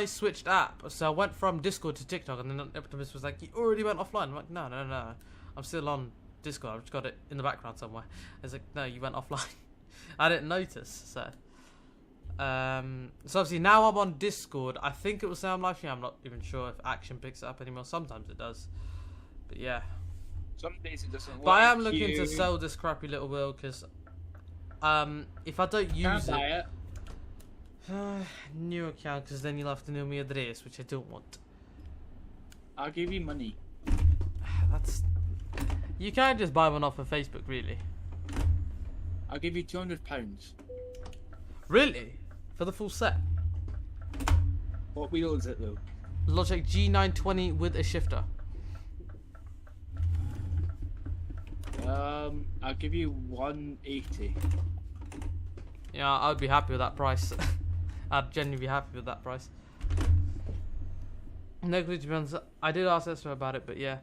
switched app, so I went from Discord to TikTok, and then Optimus was like, "You already went offline." I'm like, "No, I'm still on Discord. I've just got it in the background somewhere." It's like, "No, you went offline." I didn't notice. So obviously now I'm on Discord. I think it will say I'm live streaming. I'm not even sure if Action picks it up anymore. Sometimes it does. But yeah. Some days it doesn't work. But I am looking to sell this crappy little wheel because if I don't use it, new account, because then you'll have to know my address, which I don't want. I'll give you money. That's. You can't just buy one off of Facebook, really. I'll give you £200. Really? For the full set? What wheel is it though? Logitech G920 with a shifter. I'll give you 180. Yeah, I'd be happy with that price. I'd genuinely be happy with that price. No clue, to be honest. I did ask Esther about it, but yeah.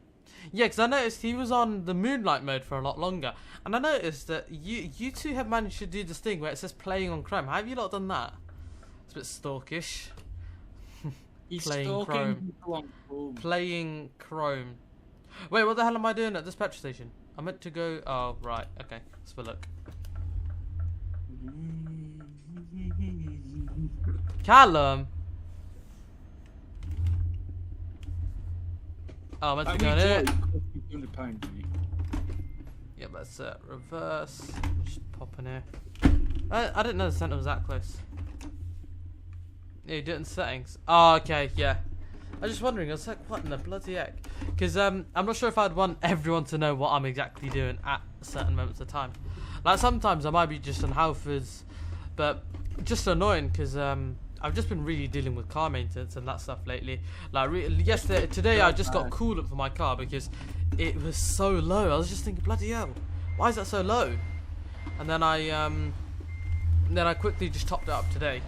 Yeah, because I noticed he was on the Moonlight mode for a lot longer. And I noticed that you two have managed to do this thing where it says playing on Chrome. How have you not done that? It's a bit stalkish. Playing Chrome. Playing Chrome. Wait, what the hell am I doing at this petrol station? I meant to go... Oh, right. Okay. Let's have a look. Callum! Oh, I meant to go in here. £200. Yeah, let's reverse. Just pop in here. I didn't know the center was that close. Yeah, you do it in settings. Oh, okay, yeah. I was just wondering, I was like, what in the bloody heck? Because I'm not sure if I'd want everyone to know what I'm exactly doing at certain moments of time. Like, sometimes I might be just on Halfords, but just annoying because I've just been really dealing with car maintenance and that stuff lately. Like today I just got coolant for my car because it was so low. I was just thinking, bloody hell, why is that so low? And then I quickly just topped it up today.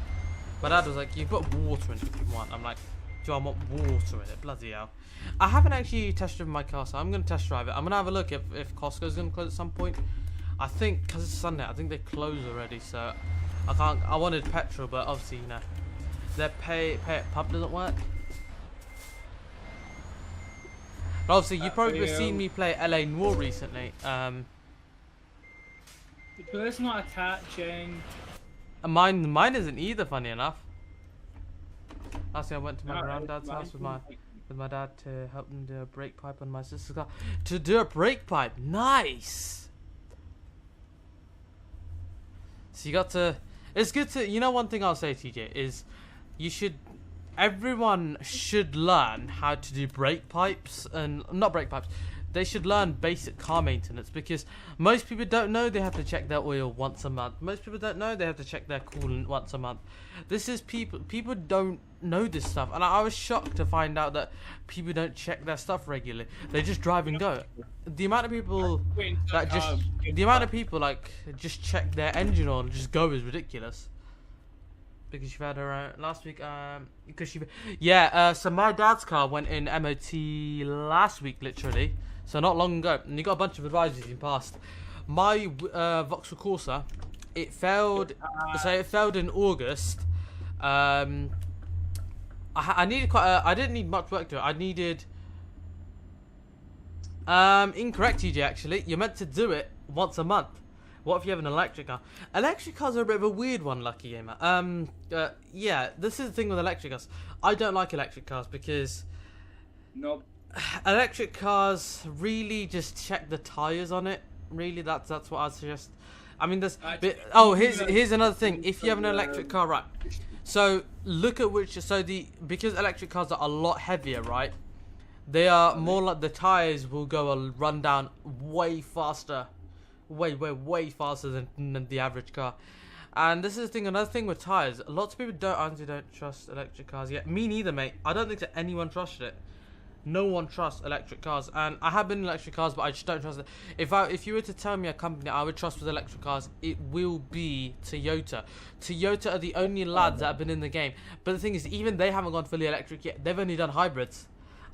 My dad was like, "You put water in it if you want." I'm like, "Do I want water in it? Bloody hell!" I haven't actually test driven my car, so I'm gonna test drive it. I'm gonna have a look if Costco's gonna close at some point. I think because it's Sunday, I think they close already, so I can't. I wanted petrol, but obviously, you know, their pay at pump doesn't work. But obviously, you've probably seen me play LA Noir recently. The person not attaching. Mine isn't either. Funny enough. Last year I went to my granddad's house with my dad to help him do a brake pipe on my sister's car. To do a brake pipe, nice. So you got to. It's good to. You know, one thing I'll say, TJ, is everyone should learn how to do brake pipes and not brake pipes. They should learn basic car maintenance because most people don't know they have to check their oil once a month. Most people don't know they have to check their coolant once a month. This is people don't know this stuff, and I was shocked to find out that people don't check their stuff regularly. They just drive and go. The amount of people like just check their engine oil and just go is ridiculous. Because you've had her last week, so my dad's car went in MOT last week, literally, so not long ago, and you got a bunch of advisories you passed. My Vauxhall Corsa, it failed, so it failed in August. I needed I didn't need much work to it. I needed, incorrect, TJ, actually. You're meant to do it once a month. What if you have an electric car? Electric cars are a bit of a weird one, Lucky Gamer. Yeah, this is the thing with electric cars. I don't like electric cars because electric cars really just check the tires on it. Really, that's what I'd suggest. I mean, here's another thing. If you have an electric car, right? So look at because electric cars are a lot heavier, right? They are more like the tires will run down way faster. Way faster than the average car. And this is the thing, another thing with tires, lots of people don't trust electric cars yet. Me neither, mate. I don't think that anyone trusted it. No one trusts electric cars, and I have been in electric cars, but I just don't trust it. If you were to tell me a company I would trust with electric cars, it will be Toyota. Toyota are the only lads that have been in the game. But the thing is, even they haven't gone fully electric yet. They've only done hybrids.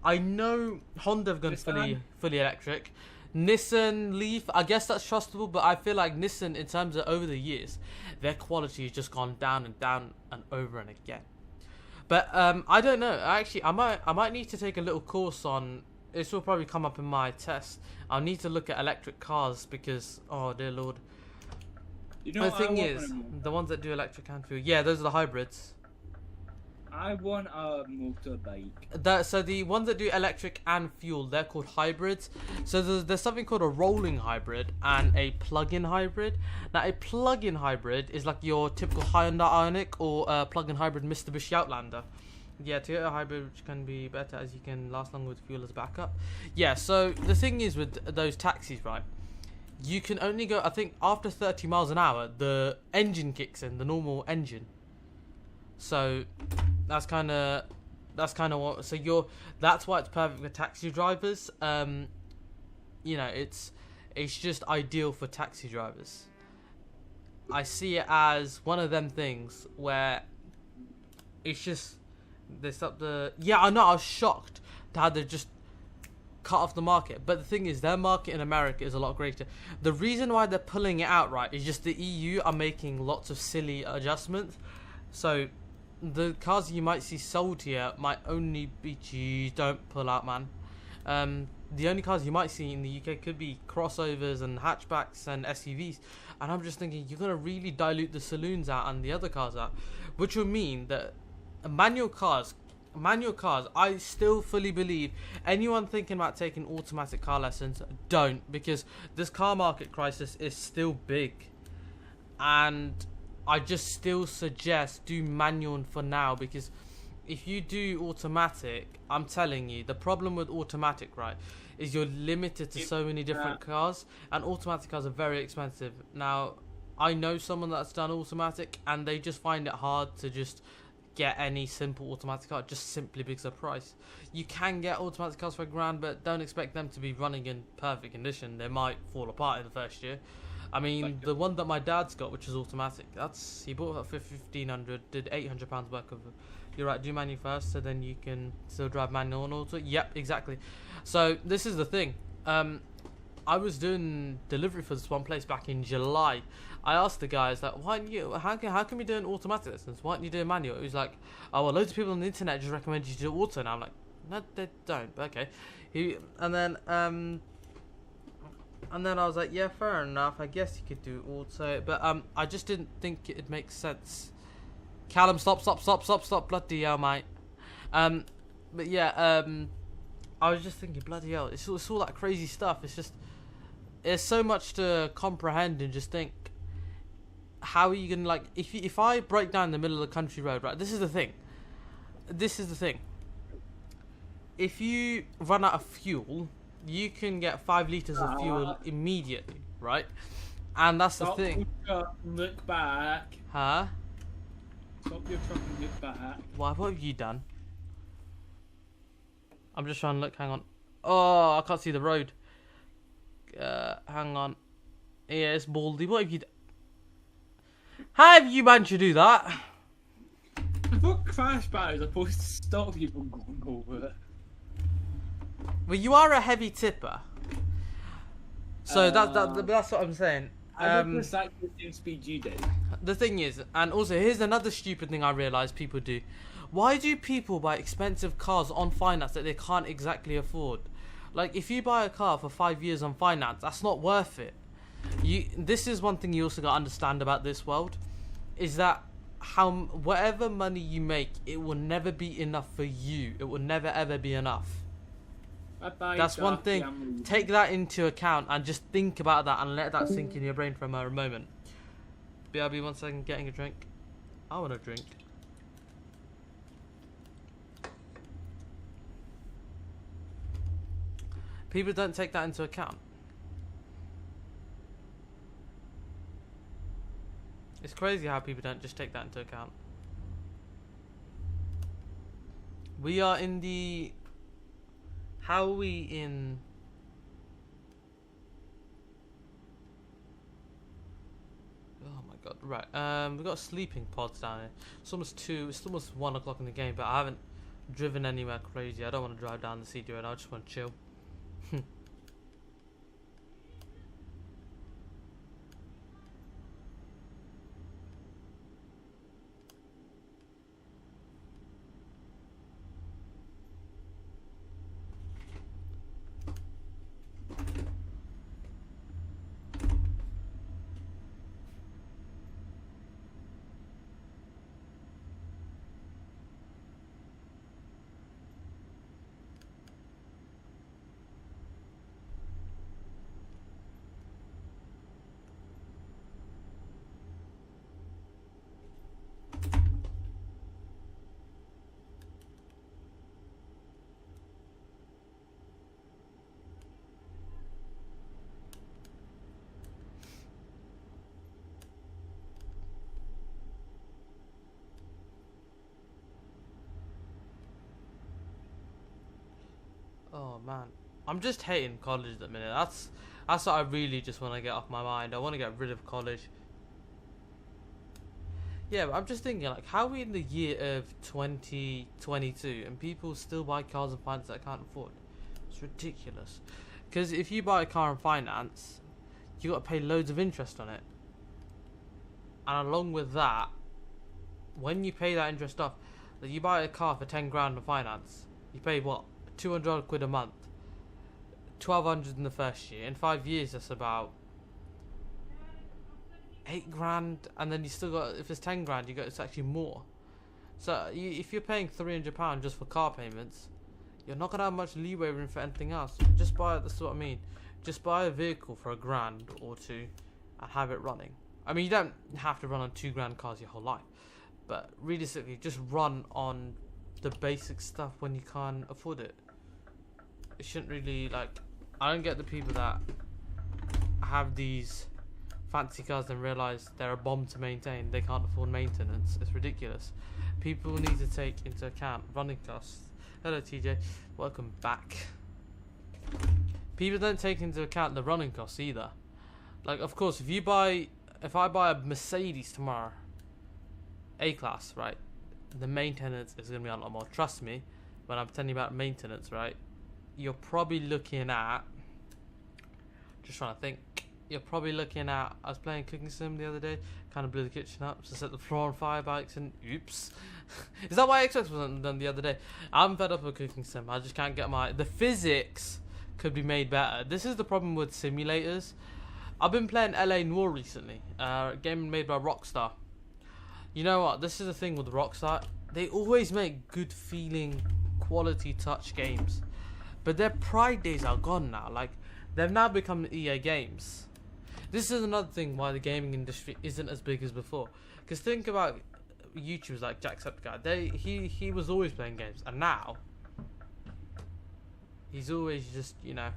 I know Honda have gone fully electric. Nissan Leaf, I guess that's trustable, but I feel like Nissan, in terms of over the years, their quality has just gone down and over and again. But I don't know. Actually, I might need to take a little course on. This will probably come up in my test. I'll need to look at electric cars because, oh dear lord. You know, the thing is, the ones that do electric and fuel, yeah, those are the hybrids. I want a motorbike. So the ones that do electric and fuel, they're called hybrids. So there's something called a rolling hybrid and a plug-in hybrid. Now a plug-in hybrid is like your typical Hyundai Ioniq or a plug-in hybrid Mitsubishi Outlander. Yeah, Toyota hybrid, which can be better as you can last longer with fuel as backup. Yeah, so the thing is with those taxis, right? You can only go, I think, after 30 miles an hour, the engine kicks in, the normal engine. So that's kind of what. So that's why it's perfect for taxi drivers. You know, it's just ideal for taxi drivers. I see it as one of them things where it's just they stop the. Yeah, I know. I was shocked to how they just cut off the market. But the thing is, their market in America is a lot greater. The reason why they're pulling it out, right, is just the EU are making lots of silly adjustments. So the cars you might see sold here might only be, geez, don't pull out, man. The only cars you might see in the UK could be crossovers and hatchbacks and SUVs. And I'm just thinking, you're going to really dilute the saloons out and the other cars out. Which will mean that manual cars, I still fully believe anyone thinking about taking automatic car lessons, don't. Because this car market crisis is still big. And I just still suggest do manual for now, because if you do automatic, I'm telling you, the problem with automatic, right, is you're limited to so many different cars, and automatic cars are very expensive. Now, I know someone that's done automatic, and they just find it hard to just get any simple automatic car, just simply because of price. You can get automatic cars for £1,000, but don't expect them to be running in perfect condition. They might fall apart in the first year. I mean, the one that my dad's got, which is automatic, he bought that for 1,500, did £800 worth of. You're right, do manual first, so then you can still drive manual and auto. Yep, exactly. So this is the thing. I was doing delivery for this one place back in July. I asked the guys like, how can we do an automatic license? Why don't you do a manual? It was like, oh well, loads of people on the internet just recommend you to do auto. And I'm like, no, they don't. But okay. And then I was like, yeah, fair enough. I guess you could do auto, but I just didn't think it'd make sense. Callum, stop, bloody hell, mate. But yeah, I was just thinking, bloody hell, it's all that crazy stuff. It's just, there's so much to comprehend, and just think, how are you gonna, like, if I break down the middle of the country road, right? This is the thing. If you run out of fuel, you can get 5 litres of fuel immediately, right? And that's the thing. Look back. Huh? Stop your truck and look back. What have you done? I'm just trying to look. Hang on. Oh, I can't see the road. Hang on. Yeah, it's baldy. What have you done? How have you managed to do that? I thought crash barriers are supposed to stop people going over it. Well, you are a heavy tipper. So that's what I'm saying. I did exactly the same speed you did. The thing is, and also here's another stupid thing I realise people do. Why do people buy expensive cars on finance that they can't exactly afford? Like, if you buy a car for 5 years on finance, that's not worth it. This is one thing you also got to understand about this world, is that whatever money you make, it will never be enough for you. It will never ever be enough. That's one thing. Take that into account and just think about that and let that sink in your brain for a moment. BRB, 1 second, getting a drink. I want a drink. People don't take that into account. It's crazy how people don't just take that into account. We are in the... How are we in... Oh my god, right. We've got sleeping pods down here. It's almost 1 o'clock in the game, but I haven't driven anywhere crazy. I don't want to drive down the city right now, I just want to chill. Oh man, I'm just hating college at the minute. That's what I really just want to get off my mind. I want to get rid of college. Yeah, but I'm just thinking, like, how are we in the year of 2022 and people still buy cars and finance that I can't afford? It's ridiculous. Because if you buy a car and finance, you got to pay loads of interest on it. And along with that, when you pay that interest off, that you buy a car for 10 grand on finance, you pay what? 200 quid a month, 1,200 in the first year. In 5 years, that's about 8 grand, and then you still got, if it's 10 grand, it's actually more. So if you're paying £300 just for car payments, you're not gonna have much leeway room for anything else. That's what I mean. Just buy a vehicle for £1 or 2 and have it running. I mean, you don't have to run on £2 cars your whole life, but realistically, just run on the basic stuff when you can't afford it. It shouldn't really, like, I don't get the people that have these fancy cars and realise they're a bomb to maintain. They can't afford maintenance. It's ridiculous. People need to take into account running costs. Hello TJ, welcome back. People don't take into account the running costs either. Like, of course, if I buy a Mercedes tomorrow, A-Class, right, the maintenance is going to be a lot more. Trust me, when I'm telling you about maintenance, right, you're probably looking at, just trying to think, you're probably looking at, I was playing Cooking Sim the other day, kind of blew the kitchen up, so set the floor on fire by accident, oops. Is that why Xbox wasn't done the other day? I'm fed up with Cooking Sim, I just can't get the physics could be made better. This is the problem with simulators. I've been playing LA Noire recently, a game made by Rockstar. You know what, this is the thing with Rockstar, they always make good feeling, quality touch games. But their pride days are gone now, like, they've now become EA Games. This is another thing why the gaming industry isn't as big as before. Because think about YouTubers like Jacksepticeye, he was always playing games, and now, he's always just, you know,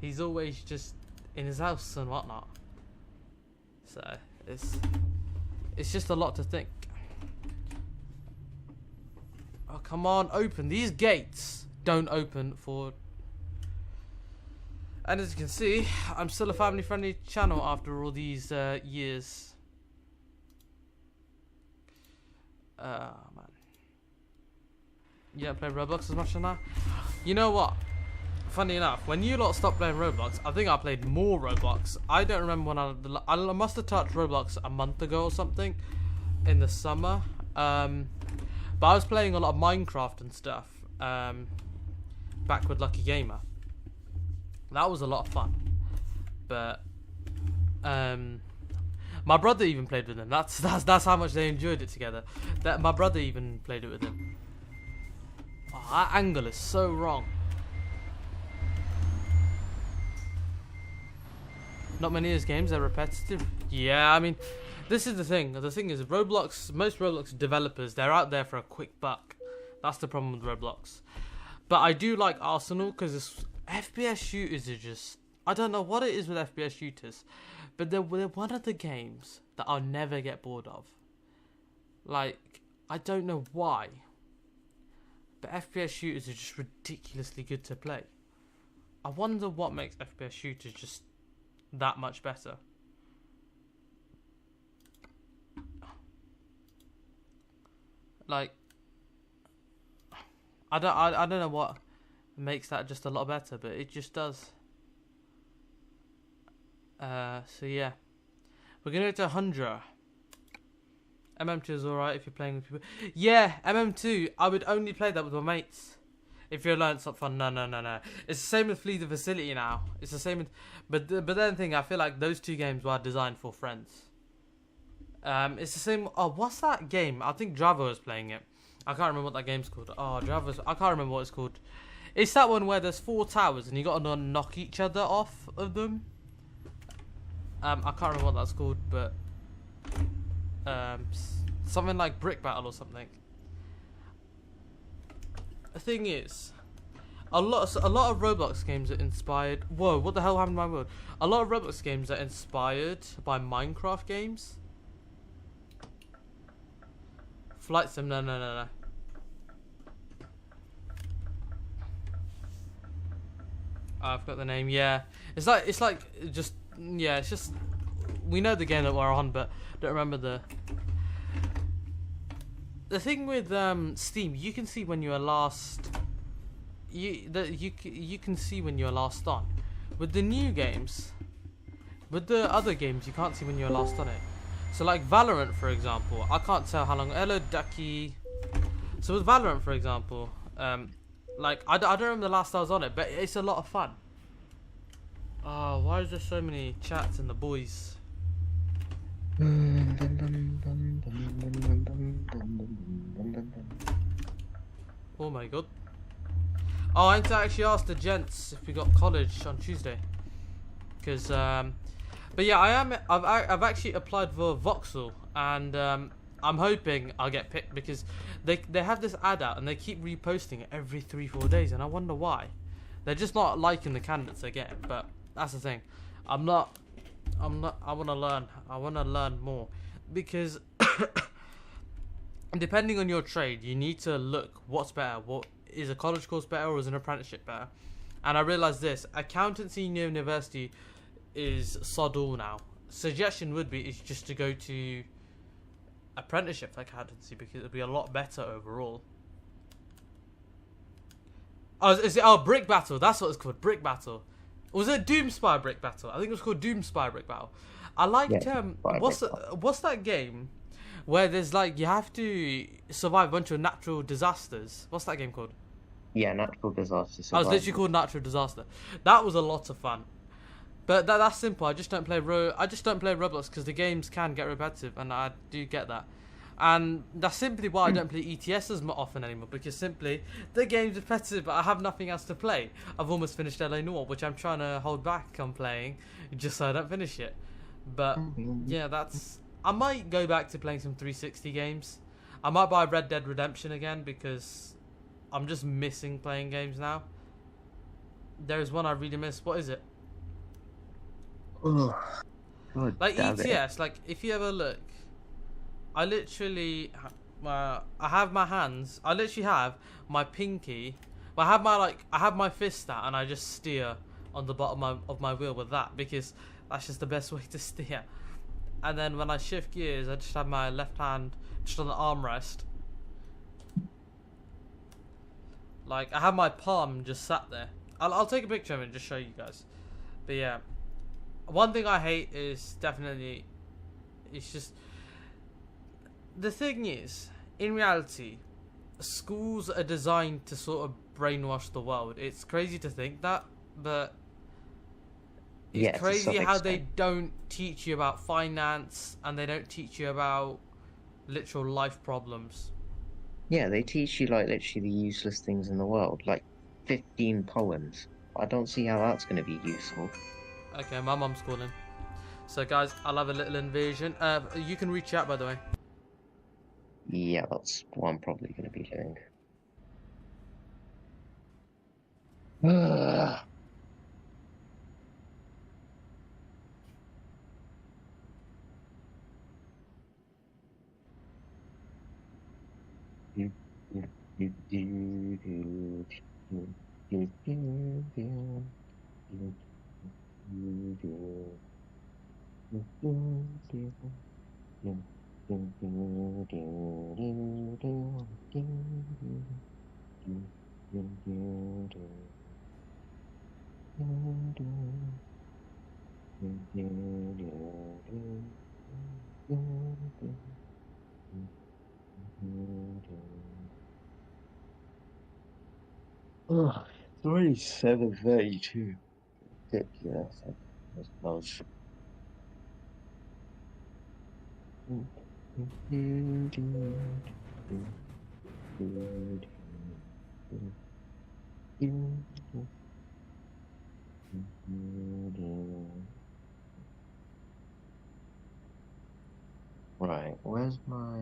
he's always just in his house and whatnot. So it's just a lot to think. Oh, come on, open these gates. Don't open for. And as you can see, I'm still a family-friendly channel after all these years. Man, you don't play Roblox as much as now. You know what? Funny enough, when you lot stopped playing Roblox, I think I played more Roblox. I don't remember when I must have touched Roblox a month ago or something in the summer. But I was playing a lot of Minecraft and stuff back with Lucky Gamer. That was a lot of fun. But my brother even played with him. That's how much they enjoyed it together. That my brother even played it with him. Oh, that angle is so wrong. Not many of his games are repetitive. Yeah, I mean, this is the thing. The thing is, Roblox, most Roblox developers, they're out there for a quick buck. That's the problem with Roblox. But I do like Arsenal because FPS shooters are just, I don't know what it is with FPS shooters, but they're one of the games that I'll never get bored of. Like, I don't know why, but FPS shooters are just ridiculously good to play. I wonder what makes FPS shooters just that much better. Like, I don't know what makes that just a lot better, but it just does. So yeah, we're gonna go to 100. MM2 is alright if you're playing with people. Yeah, MM2. I would only play that with my mates. If you're alone, it's not fun. No. It's the same with Flee the Facility now. It's the same with, but then the thing, I feel like those two games were designed for friends. It's the same. Oh, what's that game? I think Java was playing it. I can't remember what that game's called. Oh, Java's. I can't remember what it's called. It's that one where there's 4 towers and you got to knock each other off of them. I can't remember what that's called, but something like Brick Battle or something. The thing is, a lot of Roblox games are inspired. Whoa, what the hell happened to my world? A lot of Roblox games are inspired by Minecraft games. Flight Sim, no. I've got the name. Yeah, it's like just yeah. It's just we know the game that we're on, but don't remember the. The thing with Steam, you can see when you are last. You can see when you are last on. With the new games, with the other games, you can't see when you are last on it. So like Valorant, for example, I can't tell how long. Hello, Ducky. So with Valorant, for example, like I don't remember the last I was on it, but it's a lot of fun. Oh, why is there so many chats in the boys? Oh my god. Oh, I need to actually ask the gents if we got college on Tuesday. Because, but yeah, I've actually applied for Voxel, and I'm hoping I'll get picked because they have this ad out and they keep reposting it every 3-4 days, and I wonder why. They're just not liking the candidates they get, but that's the thing. I'm not I'm not. I want to learn. I want to learn more, because depending on your trade, you need to look what's better. What is a college course better, or is an apprenticeship better? And I realized this: accountancy in university is sod all now. Suggestion would be is just to go to apprenticeship for accountancy, because it'll be a lot better overall. Oh, Brick Battle? That's what it's called, Brick Battle. Was it Doomspire Brick Battle? I think it was called Doomspire Brick Battle. I liked what's that game where there's like you have to survive a bunch of natural disasters? What's that game called? Yeah, natural disaster. I was literally called Natural Disaster. That was a lot of fun. But that's simple. I just don't play Roblox because the games can get repetitive, and I do get that. And that's simply why I don't play ETS as often anymore, because simply the game's repetitive, but I have nothing else to play. I've almost finished LA Noire, which I'm trying to hold back on playing just so I don't finish it. But yeah, I might go back to playing some 360 games. I might buy Red Dead Redemption again because I'm just missing playing games now. There's one I really miss. What is it? Like ETS, like if you ever look, I literally, I have my hands. I literally have my pinky. I have my fist out, and I just steer on the bottom of my wheel with that, because that's just the best way to steer. And then when I shift gears, I just have my left hand just on the armrest. Like I have my palm just sat there. I'll take a picture of it and just show you guys. But yeah, one thing I hate is definitely, it's just. The thing is, in reality, schools are designed to sort of brainwash the world. It's crazy to think that, but it's crazy how they don't teach you about finance, and they don't teach you about literal life problems. Yeah, they teach you like literally the useless things in the world, like 15 poems. I don't see how that's going to be useful. Okay, my mum's calling. So guys, I'll have a little invasion. You can reach out, by the way. Yeah, that's what I'm probably going to be doing. Oh, it's already 7:32. Ridiculous. I suppose. Right, where's my...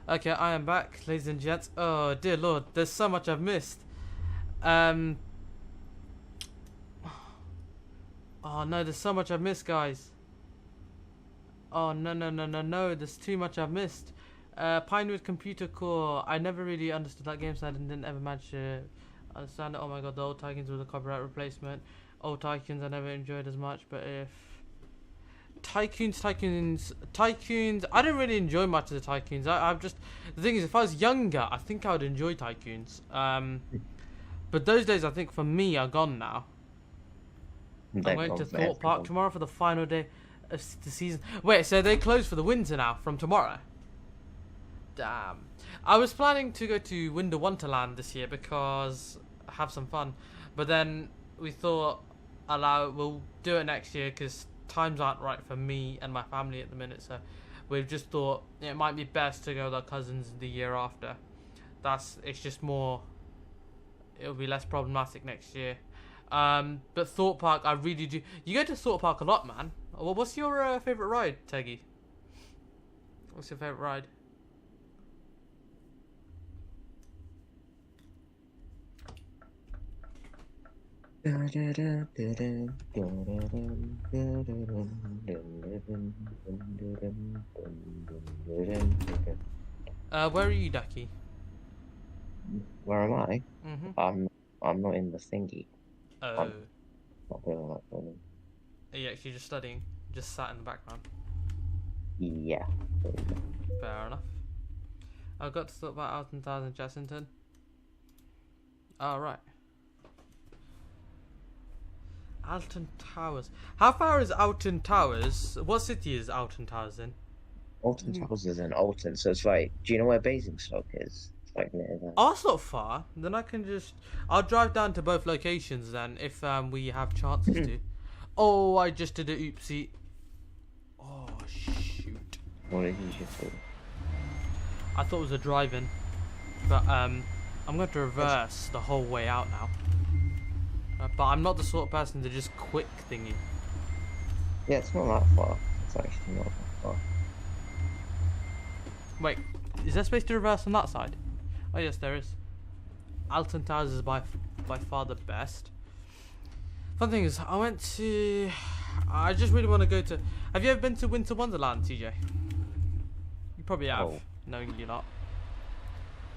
Okay, I am back, ladies and gents. Oh dear lord, there's so much I've missed. Oh no, there's so much I've missed, guys. Oh no, there's too much I've missed. Pinewood Computer Core. I never really understood that game, so I didn't ever manage to understand it. Oh my god, the old Tycoons with a copyright replacement. Old Tycoons I never enjoyed as much, but if Tycoons, I didn't really enjoy much of the Tycoons. I've just, the thing is, if I was younger, I think I would enjoy Tycoons. But those days, I think for me, are gone now. I'm going to Thought Park tomorrow for the final day of the season. Wait, so they close for the winter now from tomorrow? Damn. I was planning to go to Winter Wonderland this year because I have some fun, but then we thought we'll do it next year because times aren't right for me and my family at the minute. So we've just thought it might be best to go with our cousins the year after. It's just more. It'll be less problematic next year. But Thought Park, I really do. You go to Thought Park a lot, man. Well, what's your favorite ride, Teggy? What's your favorite ride? Where are you, Ducky? Where am I? Mm-hmm. I'm not in the thingy. Oh. I'm not doing that for me. Are you actually just studying? Just sat in the background? Yeah. Fair enough. I've got to talk about Alton Towers and Chessington. Alright. Alton Towers. How far is Alton Towers? What city is Alton Towers in? Alton Towers is in Alton, so it's like, do you know where Basingstoke is? It's like near there. Oh, that's not far. Then I'll drive down to both locations then, if we have chances to. Oh, I just did a oopsie. Oh, shoot. What did you just do? I thought it was a drive-in. But, I'm going to reverse the whole way out now. But I'm not the sort of person to just quick thingy. Yeah, it's not that far. It's actually not that far. Wait, is there space to reverse on that side? Oh yes, there is. Alton Towers is by far the best. Fun thing is, I just really want to go to. Have you ever been to Winter Wonderland, TJ? You probably have, knowing you lot.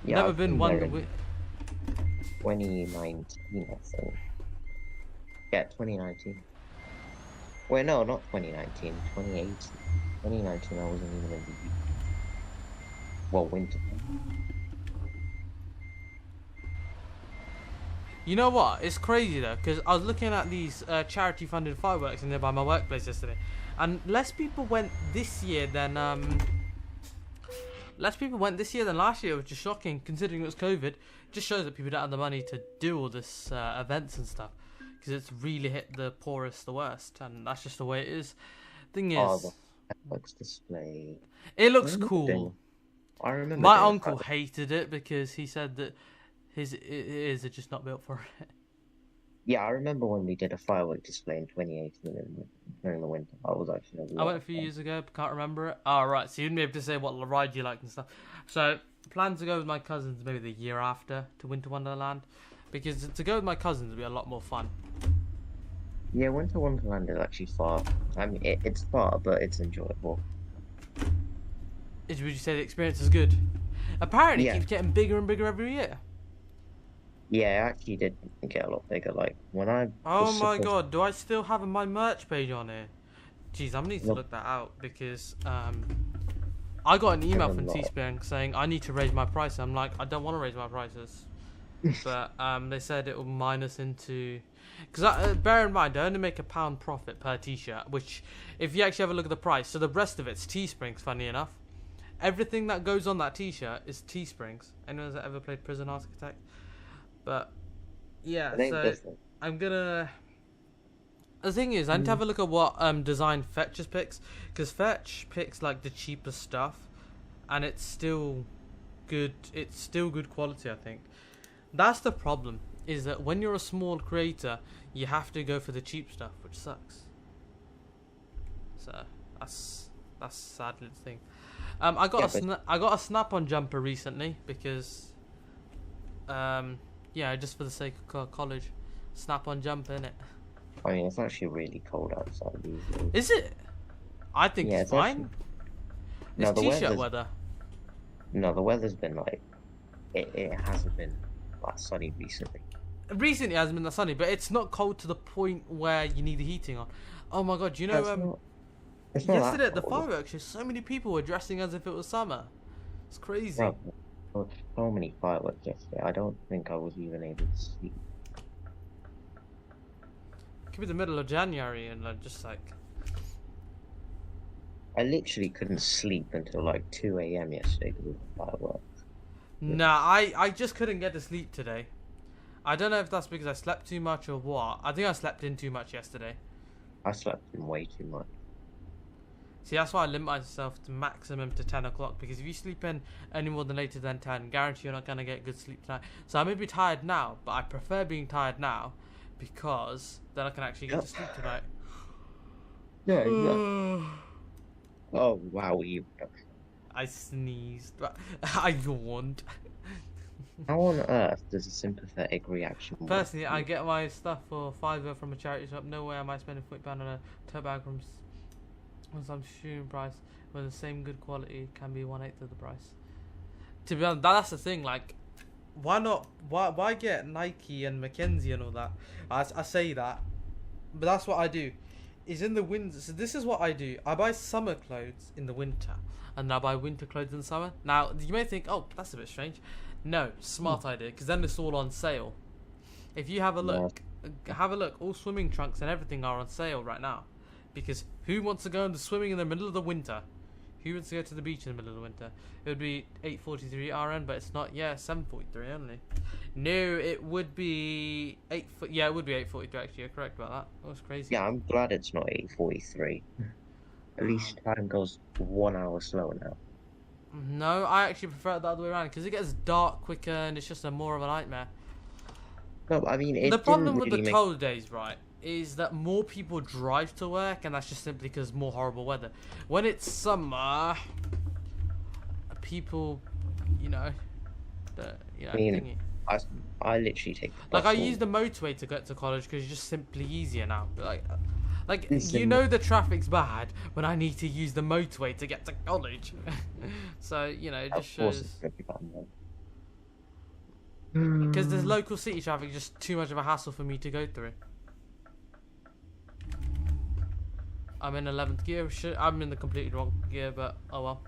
Yeah, Never been one. 2019, I think. Yeah, 2019. Wait, no, not 2019. 2018. 2019, I wasn't even in the. Well, winter. You know what? It's crazy though, because I was looking at these charity-funded fireworks in there by my workplace yesterday, and less people went this year than last year, which is shocking considering it was COVID. It just shows that people don't have the money to do all this events and stuff, because it's really hit the poorest the worst, and that's just the way it is. Thing is, the fireworks display. It looks cool. I remember. My uncle hated it because he said that his ears are just not built for it. Yeah, I remember when we did a firework display in 2018 during the winter. I went a few years ago, but can't remember it. Oh, right, so you'd be able to say what ride you like and stuff. So, plan to go with my cousins maybe the year after to Winter Wonderland, because to go with my cousins would be a lot more fun. Yeah, Winter Wonderland is actually far. I mean, it's far, but it's enjoyable. Would you say the experience is good? Apparently, it keeps getting bigger and bigger every year. Yeah, it actually did get a lot bigger. Like when I. Oh my god! Do I still have my merch page on here? Jeez, I need to look that out because I got an email from Teespring saying I need to raise my price. I'm like, I don't want to raise my prices, but they said it will minus into. Because bear in mind, I only make £1 profit per T-shirt, which if you actually have a look at the price, so the rest of it's Teesprings. Funny enough, everything that goes on that T-shirt is Teesprings. Anyone that's ever played Prison Architect? But yeah, so I'm gonna. The thing is, I need to have a look at what design Fetch's picks, because Fetch picks like the cheapest stuff, and it's still good. It's still good quality, I think. That's the problem. Is that when you're a small creator, you have to go for the cheap stuff, which sucks. So that's a sad little thing. I got a snap-on jumper recently because, just for the sake of college, snap-on jumper, innit? I mean, it's actually really cold outside these days. Is it? I think it's fine. No, It's t-shirt weather. No, the weather's been like, it hasn't been that sunny recently. Recently it hasn't been that sunny, but it's not cold to the point where you need the heating on. Oh my god, you know, it's not yesterday at the cold. fireworks show, so many people were dressing as if it was summer. It's crazy. Bro, there were so many fireworks yesterday. I don't think I was even able to sleep. It could be the middle of January and just like... I literally couldn't sleep until like 2 a.m. yesterday because of the fireworks. Nah, I just couldn't get to sleep today. I don't know if that's because I slept too much or what. I think I slept in too much yesterday. I slept in way too much. See, that's why I limit myself to maximum to 10 o'clock, because if you sleep in any more than later than 10, guarantee you're not going to get good sleep tonight. So I may be tired now, but I prefer being tired now because then I can actually get to sleep tonight. Yeah, exactly. Oh, wow, you... I sneezed. I yawned. How on earth does a sympathetic reaction work? Personally, I get my stuff for £5 from a charity shop. No way am I spending £40 on a tote bag from some student price when the same good quality can be 1/8 of the price. To be honest, that's the thing. Like, why not? Why get Nike and Mackenzie and all that? I say that, but that's what I do. Is in the winter. So this is what I do. I buy summer clothes in the winter, and I buy winter clothes in the summer. Now you may think, oh, that's a bit strange. No, smart idea, because then it's all on sale. If you have a look, all swimming trunks and everything are on sale right now. Because who wants to go into swimming in the middle of the winter? Who wants to go to the beach in the middle of the winter? It would be 8:43 RN, but it's not. Yeah, 7:43 only. No, it would be 8. Yeah, it would be 8:43. Actually, you're correct about that. That was crazy. Yeah, I'm glad it's not 8:43. At least time goes 1 hour slower now. No, I actually prefer it the other way around because it gets dark quicker and it's just more of a nightmare. No, I mean, the problem with the cold days, right, is that more people drive to work, and that's just simply because more horrible weather. When it's summer, people, I literally take the bus I use the motorway to get to college because it's just simply easier now. The traffic's bad when I need to use the motorway to get to college. So it just shows. Because there's local city traffic, just too much of a hassle for me to go through. I'm in 11th gear. I'm in the completely wrong gear, but oh well.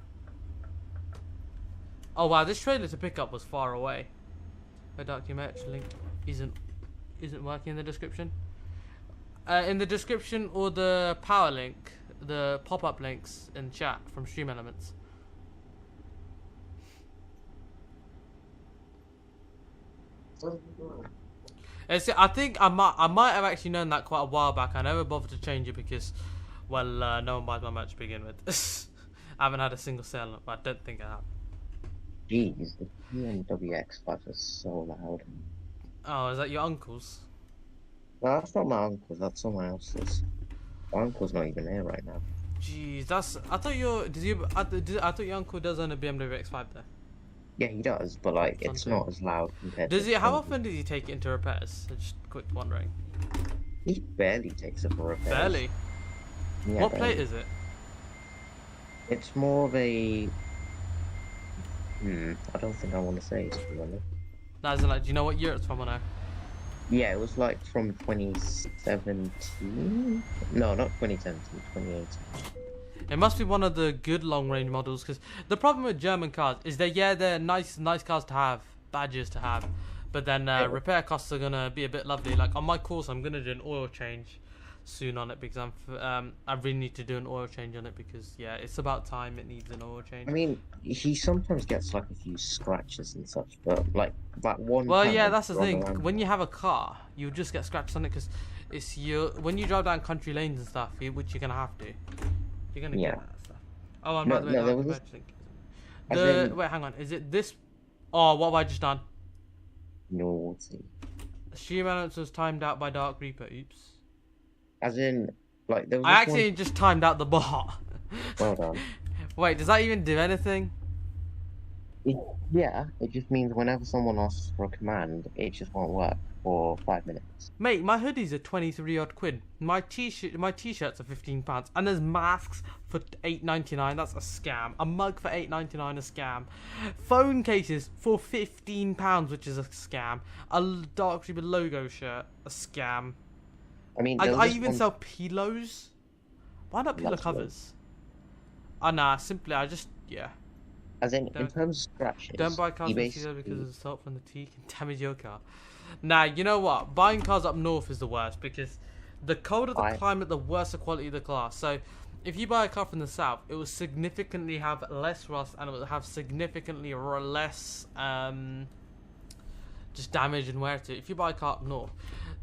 Oh wow, this trailer to pick up was far away. My document link isn't working in the description. In the description or the power link, the pop-up links in chat from Stream Elements. I think I might have actually known that quite a while back. I never bothered to change it because, well, no one buys my merch to begin with. I haven't had a single sale on it, but I don't think I have. Jeez, the BMW X5 is so loud. Oh, is that your uncle's? No, that's not my uncle's, that's someone else's. My uncle's not even there right now. Jeez, I thought your uncle does own a BMW X5 there. Yeah, he does, but like it's not as loud compared to... How often does he take it into repairs? Just quick wondering. He barely takes it for repairs. Barely? Yeah, what barely. plate is it? It's more of a... I don't think I want to say, to be honest. No, do you know what year it's from or no? Yeah, it was like from 2017? No, not 2017, 2018. It must be one of the good long-range models, because the problem with German cars is they're nice cars to have, badges to have, but then repair costs are gonna be a bit lovely. Like on my course, I'm gonna do an oil change soon on it because I really need to do an oil change on it because it's about time it needs an oil change. I mean, he sometimes gets like a few scratches and such, but like that one. Well, yeah, that's the thing. When you have a car, you just get scratches on it because when you drive down country lanes and stuff, which you're gonna have to. You're gonna get that stuff. Oh, and by the way, wait, hang on. Is it this? Oh, what have I just done? No. Stream Elements was timed out by Dark Reaper. Oops. As in, like there was. I actually just timed out the bot. Well done. Wait, does that even do anything? Yeah, it just means whenever someone asks for a command, it just won't work for 5 minutes. Mate, my hoodies are 23 odd quid. My t-shirts are £15, and there's masks for £8.99. That's a scam. A mug for £8.99, a scam. Phone cases for £15, which is a scam. A Dark Reaper logo shirt, a scam. I mean, I even sell pillows. Why not pillow That's covers? Oh nah, simply yeah. As in terms of scratches, Don't buy cars you in Caesar because of the salt from the tea can damage your car. Nah, you know what? Buying cars up north is the worst because the colder the climate, the worse the quality of the car. So, if you buy a car from the south, it will significantly have less rust and it will have significantly less just damage and wear to it. If you buy a car up north,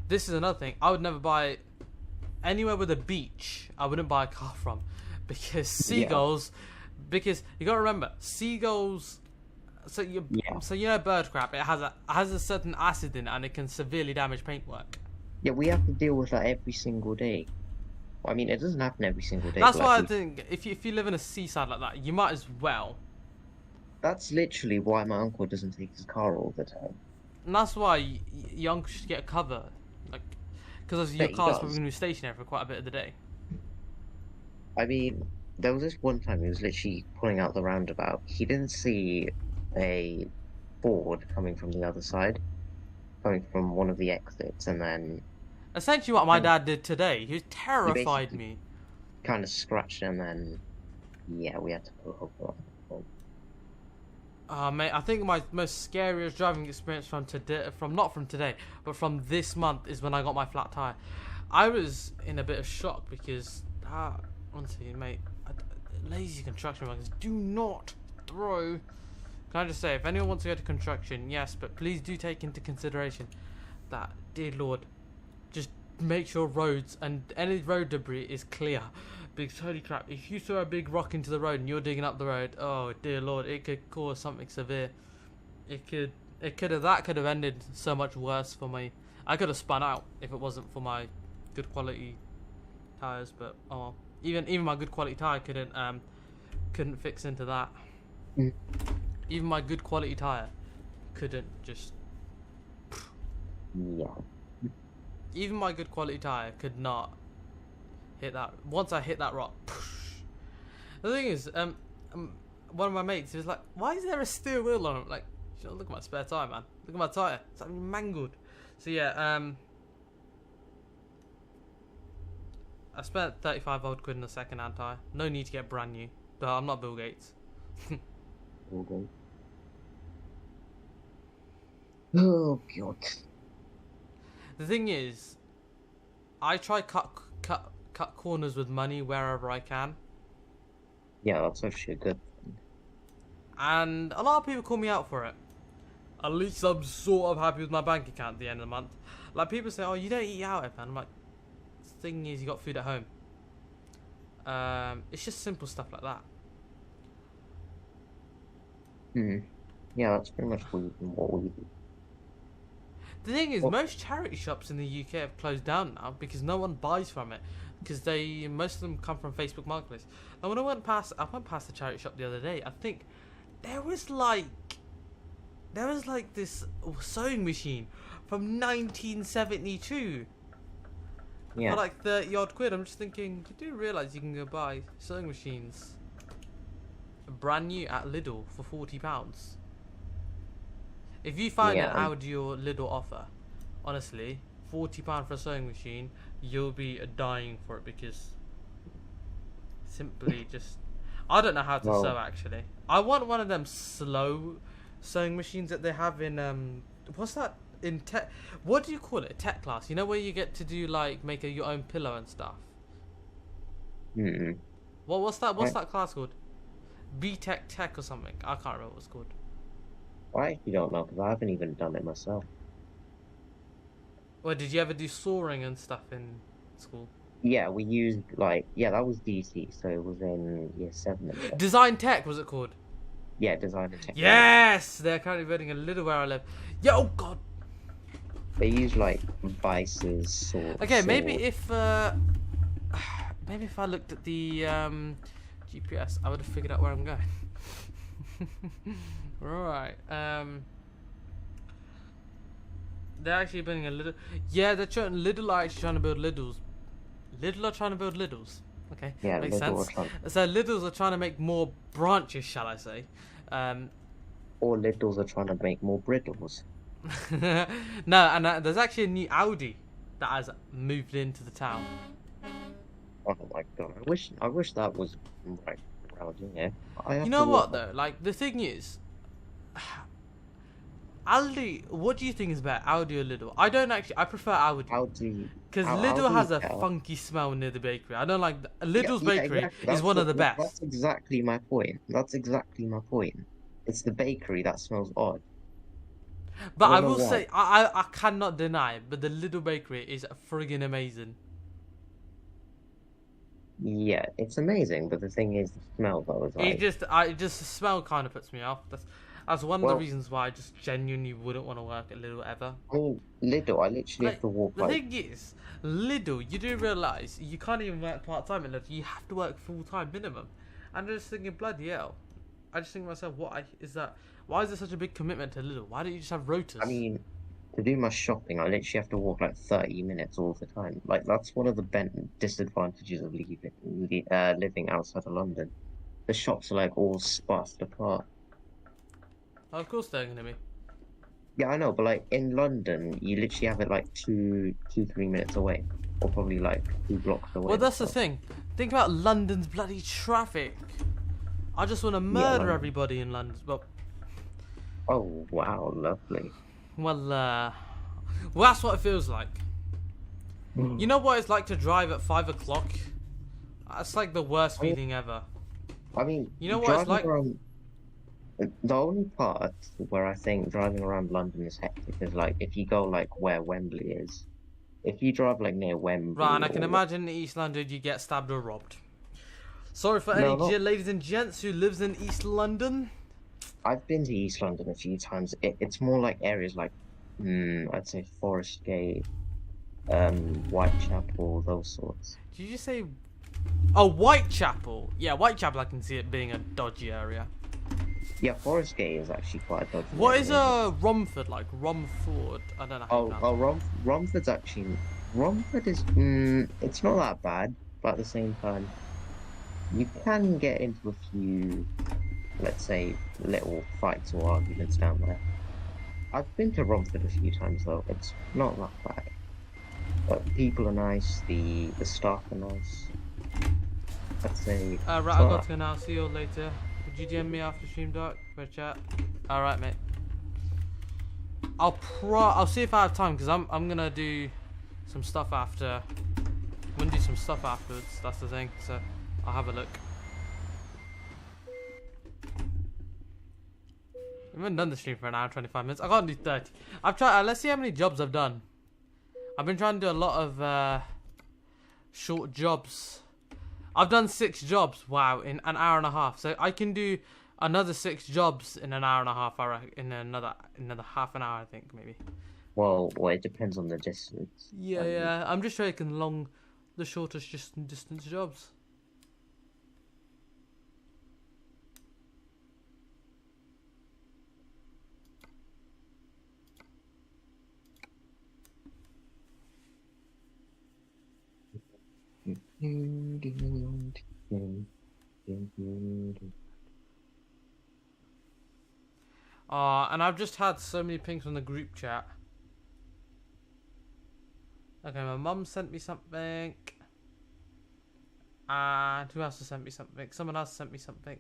this is another thing. I would never buy anywhere with a beach. I wouldn't buy a car from because seagulls. Yeah. Because you gotta remember, seagulls. So you know bird crap. It has a certain acid in it, and it can severely damage paintwork. Yeah, we have to deal with that every single day. Well, I mean, it doesn't happen every single day. That's why I think if you live in a seaside like that, you might as well. That's literally why my uncle doesn't take his car all the time. And that's why your uncle should get a cover, like, because your car's probably going to be stationary for quite a bit of the day. I mean, there was this one time he was literally pulling out the roundabout. He didn't see a Ford coming from the other side, coming from one of the exits, and then... Essentially what my dad did today. He terrified me. Kind of scratched, and then... Yeah, we had to pull over. Mate, I think my most scariest driving experience from not from today, but from this month is when I got my flat tire. I was in a bit of shock because, honestly, mate, lazy construction workers do not throw. Can I just say, if anyone wants to go to construction, yes, but please do take into consideration that, dear Lord, just make sure roads and any road debris is clear. Because holy crap, if you throw a big rock into the road and you're digging up the road, oh dear Lord, it could cause something severe. That could have ended so much worse for me. I could have spun out if it wasn't for my good quality tires, but oh, even my good quality tire couldn't fix into that. Even my good quality tire couldn't just. Yeah. Even my good quality tire could not hit that. Once I hit that rock. The thing is, one of my mates, he was like, "Why is there a steer wheel on it?" Like, look at my spare tire, man. Look at my tire. It's like mangled. So yeah, I spent 35 odd quid in a second-hand tire. No need to get brand new. But I'm not Bill Gates. Okay. Oh god. The thing is, I try cut corners with money wherever I can. Yeah, that's actually a good thing. And a lot of people call me out for it. At least I'm sort of happy with my bank account at the end of the month. Like, people say, "Oh, you don't eat out, man." I'm like, the thing is, you got food at home. It's just simple stuff like that. Yeah, that's pretty much what we do. The thing is, most charity shops in the UK have closed down now because no one buys from it. Because most of them come from Facebook Marketplace. And when I went past the charity shop the other day, I think there was like this sewing machine from 1972 for like 30 odd quid. I'm just thinking, you do realise you can go buy sewing machines brand new at Lidl for £40. If you find an Audi or Lidl offer, honestly, £40 for a sewing machine, you'll be dying for it because simply just... I don't know how to sew, actually. I want one of them slow sewing machines that they have in... what's that? In tech... What do you call it? Tech class. You know where you get to do, like, make your own pillow and stuff? What's that class called? Tech or something. I can't remember what it's called. I actually don't know because I haven't even done it myself. Well, did you ever do soaring and stuff in school? Yeah, we used that was DC, so it was in year 7. Design Tech was it called? Yeah, Design and Tech. Yes, they're currently building a little where I live. Yeah, oh god. They use like vices or. Okay, maybe if I looked at the GPS, I would have figured out where I'm going. Right. They're actually building a little. Yeah, they're trying. Lidl are actually trying to build Lidls. Lidl are trying to build Lidls. Okay, Yeah, makes Lidl sense. are So Lidls are trying to make more branches, shall I say? Or Lidls are trying to make more briddles. No, and there's actually a new Audi that has moved into the town. Oh my god! I wish that was right around here. You know what though? Like the thing is, Aldi. What do you think is better, Audi or Lidl? I don't actually. I prefer Audi. Because Lidl Aldi, has a funky smell near the bakery. I don't like Lidl's bakery exactly. is one of the best. That's exactly my point. It's the bakery that smells odd. But I will say, I cannot deny it, but the Lidl bakery is friggin' amazing. Yeah, it's amazing, but the thing is, the smell though is like... The smell kind of puts me off. That's one of the reasons why I just genuinely wouldn't want to work at Lidl ever. Oh, Lidl, I literally have to walk The thing is, Lidl, you do realise you can't even work part-time at Lidl. You have to work full-time minimum. And I'm just thinking, bloody hell. I just think to myself, why is there such a big commitment to Lidl? Why don't you just have rotas? I mean, to do my shopping, I literally have to walk like 30 minutes all the time. Like, that's one of the disadvantages of living outside of London. The shops are like all sparsed apart. Oh, of course they're gonna be. Yeah, I know, but like in London, you literally have it like 3 minutes away, or probably like 2 blocks away. Well, that's the thing. Think about London's bloody traffic. I just want to murder everybody in London. Well, oh wow, lovely. Well, that's what it feels like. You know what it's like to drive at 5 o'clock? That's like the worst feeling ever. I mean, you know what it's like? The only part where I think driving around London is hectic is like if you go like where Wembley is. If you drive like near Wembley. Right, and I can imagine in East London you get stabbed or robbed. Sorry for any ladies and gents who lives in East London. I've been to East London a few times. It's more like areas like, I'd say Forest Gate, Whitechapel, those sorts. Did you say... Oh, Whitechapel. Yeah, Whitechapel, I can see it being a dodgy area. Yeah, Forest Gate is actually quite a dodgy area. What is Romford like? Romford? I don't know. Romford's actually... Romford is... it's not that bad, but at the same time, you can get into a few, let's say, little fights or arguments down there. I've been to Romford a few times though. It's not that bad. But the people are nice, the staff are nice. I'd say... right, I've got to go now. See you all later. Would you DM me after stream, Dark? For a chat? Alright, mate. I'll see if I have time, because I'm gonna do some stuff after. I'm gonna do some stuff afterwards, that's the thing, so I'll have a look. I haven't done the stream for an hour and 25 minutes. I can't do 30. I've tried. Let's see how many jobs I've done. I've been trying to do a lot of short jobs. I've done 6 jobs. Wow, in an hour and a half. So I can do another 6 jobs in an hour and a half. I reckon, in another half an hour, I think maybe. Well, it depends on the distance. Yeah. I'm just taking the shortest distance jobs. And I've just had so many pings from the group chat. Okay, my mum sent me something. And who else has sent me something? Someone else sent me something.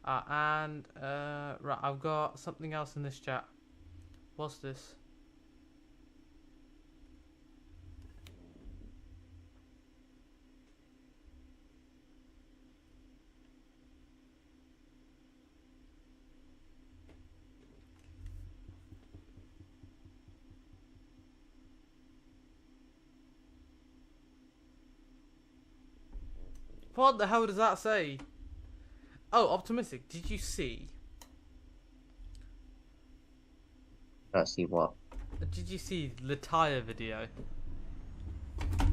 Right, I've got something else in this chat. What's this? What the hell does that say? Oh, optimistic. Did you see? See what? Did you see the tire video?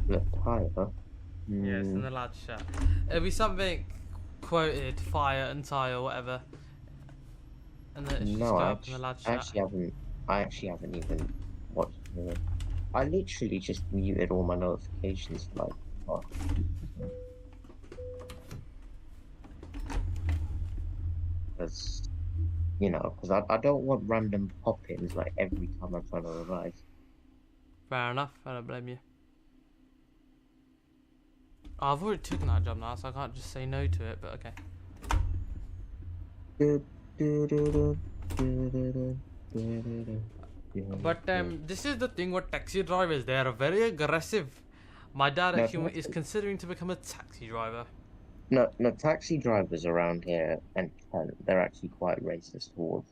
The tire? Yes, in the lads chat. It'll be something quoted fire and tie or whatever. And then it's just No, go I up in the lad I chat. actually haven't even watched it. I literally just muted all my notifications for like, what? Because, you know, because I don't want random pop-ins like every time I'm trying to revise. Fair enough, I don't blame you. Oh, I've already taken that job now, so I can't just say no to it, but okay. But this is the thing with taxi drivers, they are very aggressive. My dad actually is considering to become a taxi driver. No, taxi drivers around here and Kent, they're actually quite racist towards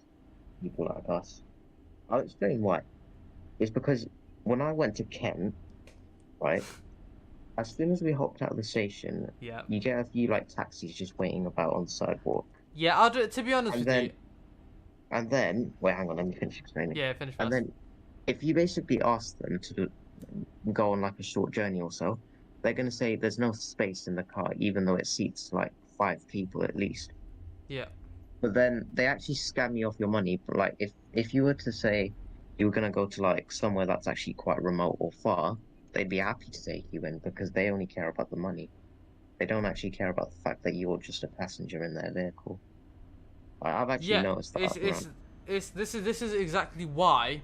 people like us. I'll explain why. It's because when I went to Kent, right, as soon as we hopped out of the station, Yeah. you get a few like taxis just waiting about on the sidewalk. Yeah, I'll do it, to be honest with you. And then, wait, hang on, let me finish explaining. Yeah, finish first. And then, if you basically ask them to go on like a short journey or so, they're going to say there's no space in the car, even though it seats like 5 people at least. Yeah. But then they actually scam you off your money. But like, if you were to say you were going to go to like somewhere that's actually quite remote or far, they'd be happy to take you in because they only care about the money. They don't actually care about the fact that you're just a passenger in their vehicle. I've actually noticed that. This is exactly why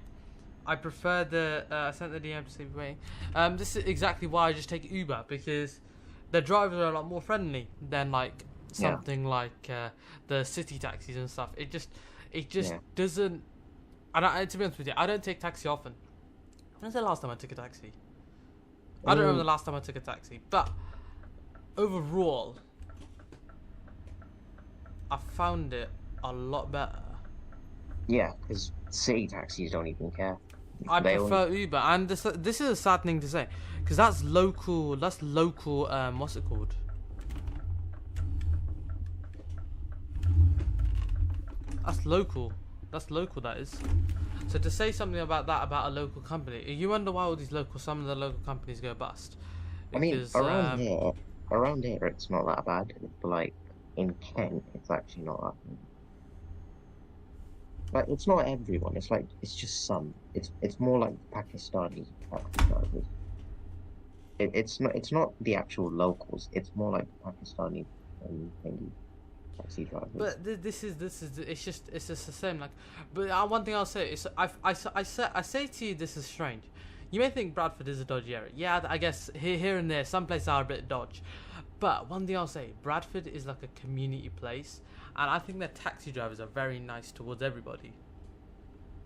I prefer the I sent the DM to see waiting. This is exactly why I just take Uber, because the drivers are a lot more friendly than like something like the city taxis and stuff. It just doesn't. To be honest with you, I don't take taxi often. When's the last time I took a taxi? I don't remember the last time I took a taxi, but overall, I found it a lot better. Yeah, because city taxis don't even care. I prefer Uber, and this is a sad thing to say, because that's local. What's it called? That's local. That is. So to say something about that about a local company, you wonder why all these some of the local companies go bust. Because, around here, it's not that bad. But like in Kent, it's actually not that bad. But it's not everyone. It's just some. It's more like Pakistani taxi drivers. It's not the actual locals. It's more like Pakistani thingy taxi drivers. But this is it's just the same. Like, but one thing I'll say is I say to you, this is strange. You may think Bradford is a dodgy area. Yeah, I guess here and there, some places are a bit dodge. But one thing I'll say, Bradford is like a community place, and I think that taxi drivers are very nice towards everybody.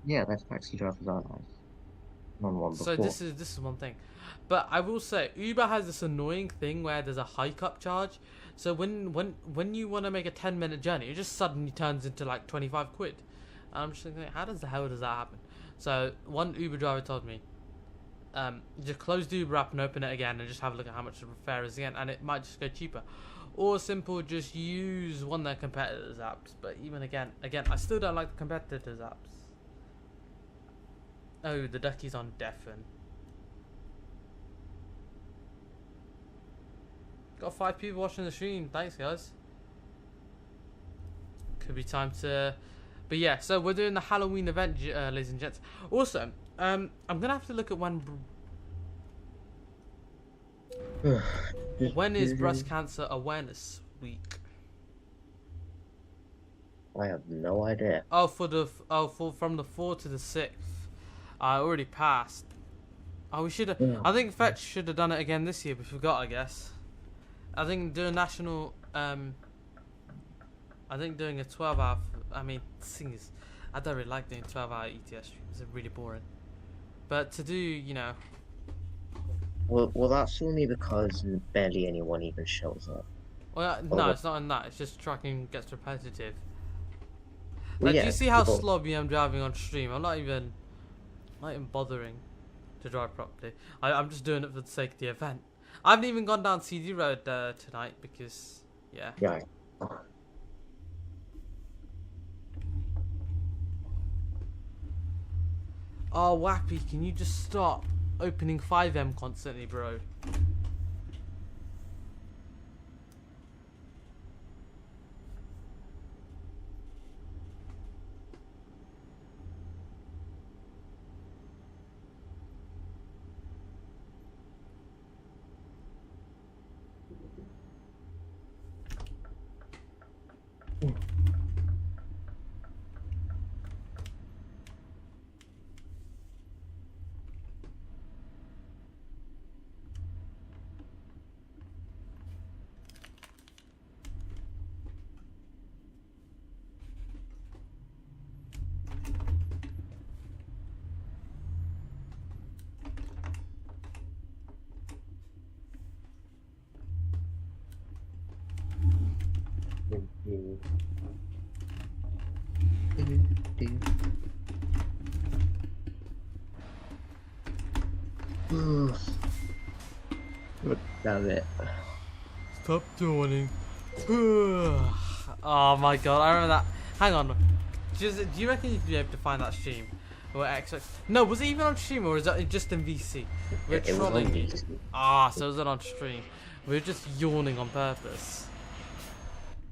Yeah, their taxi drivers are nice. One so this is one thing. But I will say, Uber has this annoying thing where there's a hike up charge. So when you want to make a 10-minute journey, it just suddenly turns into like 25 quid. And I'm just thinking, how the hell does that happen? So one Uber driver told me, just close the Uber app and open it again and just have a look at how much the fare is again, and it might just go cheaper. Or simple, just use one of their competitors' apps. But even again, I still don't like the competitors' apps. Oh, the ducky's on deafen. Got 5 people watching the stream. Thanks, guys. Could be time to... But yeah, so we're doing the Halloween event, ladies and gents. Also, I'm going to have to look at when is Breast Cancer Awareness Week? I have no idea. From the 4th to the 6th. I already passed. Oh, we should have... Yeah. I think Fetch should have done it again this year, but forgot, I guess. I think doing national... I think doing a 12-hour... I mean, the thing is, I don't really like doing 12-hour ETS streams. It's really boring. But to do, you know... Well, that's only because barely anyone even shows up. Well, no, it's not in that. It's just tracking gets repetitive. Like, do you see how slobby I'm driving on stream? I'm not even bothering to drive properly. I'm just doing it for the sake of the event. I haven't even gone down CD Road tonight because, yeah. Yeah. Oh, Wappy, can you just stop opening 5M constantly, bro? Damn it. Stop yawning. Oh my god, I remember that. Hang on. Do you reckon you'd be able to find that stream? Or XX? No, was it even on stream or was that just in VC? We're trolling you. Ah, so it wasn't on stream. We were just yawning on purpose.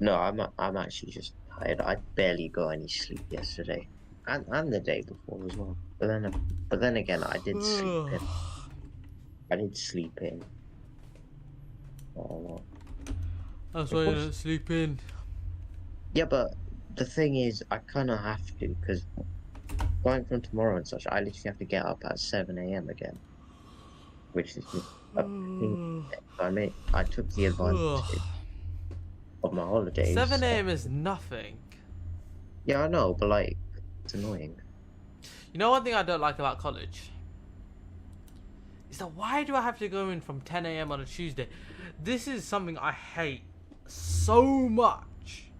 No, I'm actually just tired. I barely got any sleep yesterday, and the day before as well. But then again, I did sleep in. I did sleep in. Oh, that's why you don't sleep in. Yeah, but the thing is, I kind of have to because going from tomorrow and such, I literally have to get up at 7 a.m. again, which is just a pain. I took the advantage of my holidays. 7 a.m. is nothing. Yeah, I know, but like, it's annoying. You know one thing I don't like about college? Is that why do I have to go in from 10 a.m. on a Tuesday? This is something I hate so much.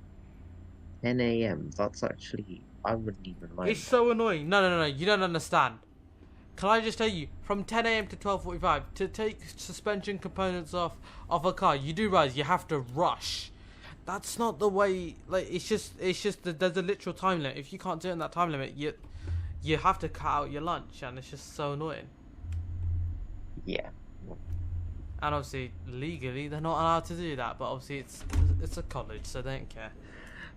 10 a.m. That's actually, I wouldn't even like. It's so annoying. No, you don't understand. Can I just tell you, from 10 a.m. to 12:45, to take suspension components off a car, you do realize you have to rush. That's not the way. Like, it's just there's a literal time limit. If you can't do it in that time limit, you have to cut out your lunch, and it's just so annoying. Yeah. And obviously, legally, they're not allowed to do that. But obviously, it's a college, so they don't care.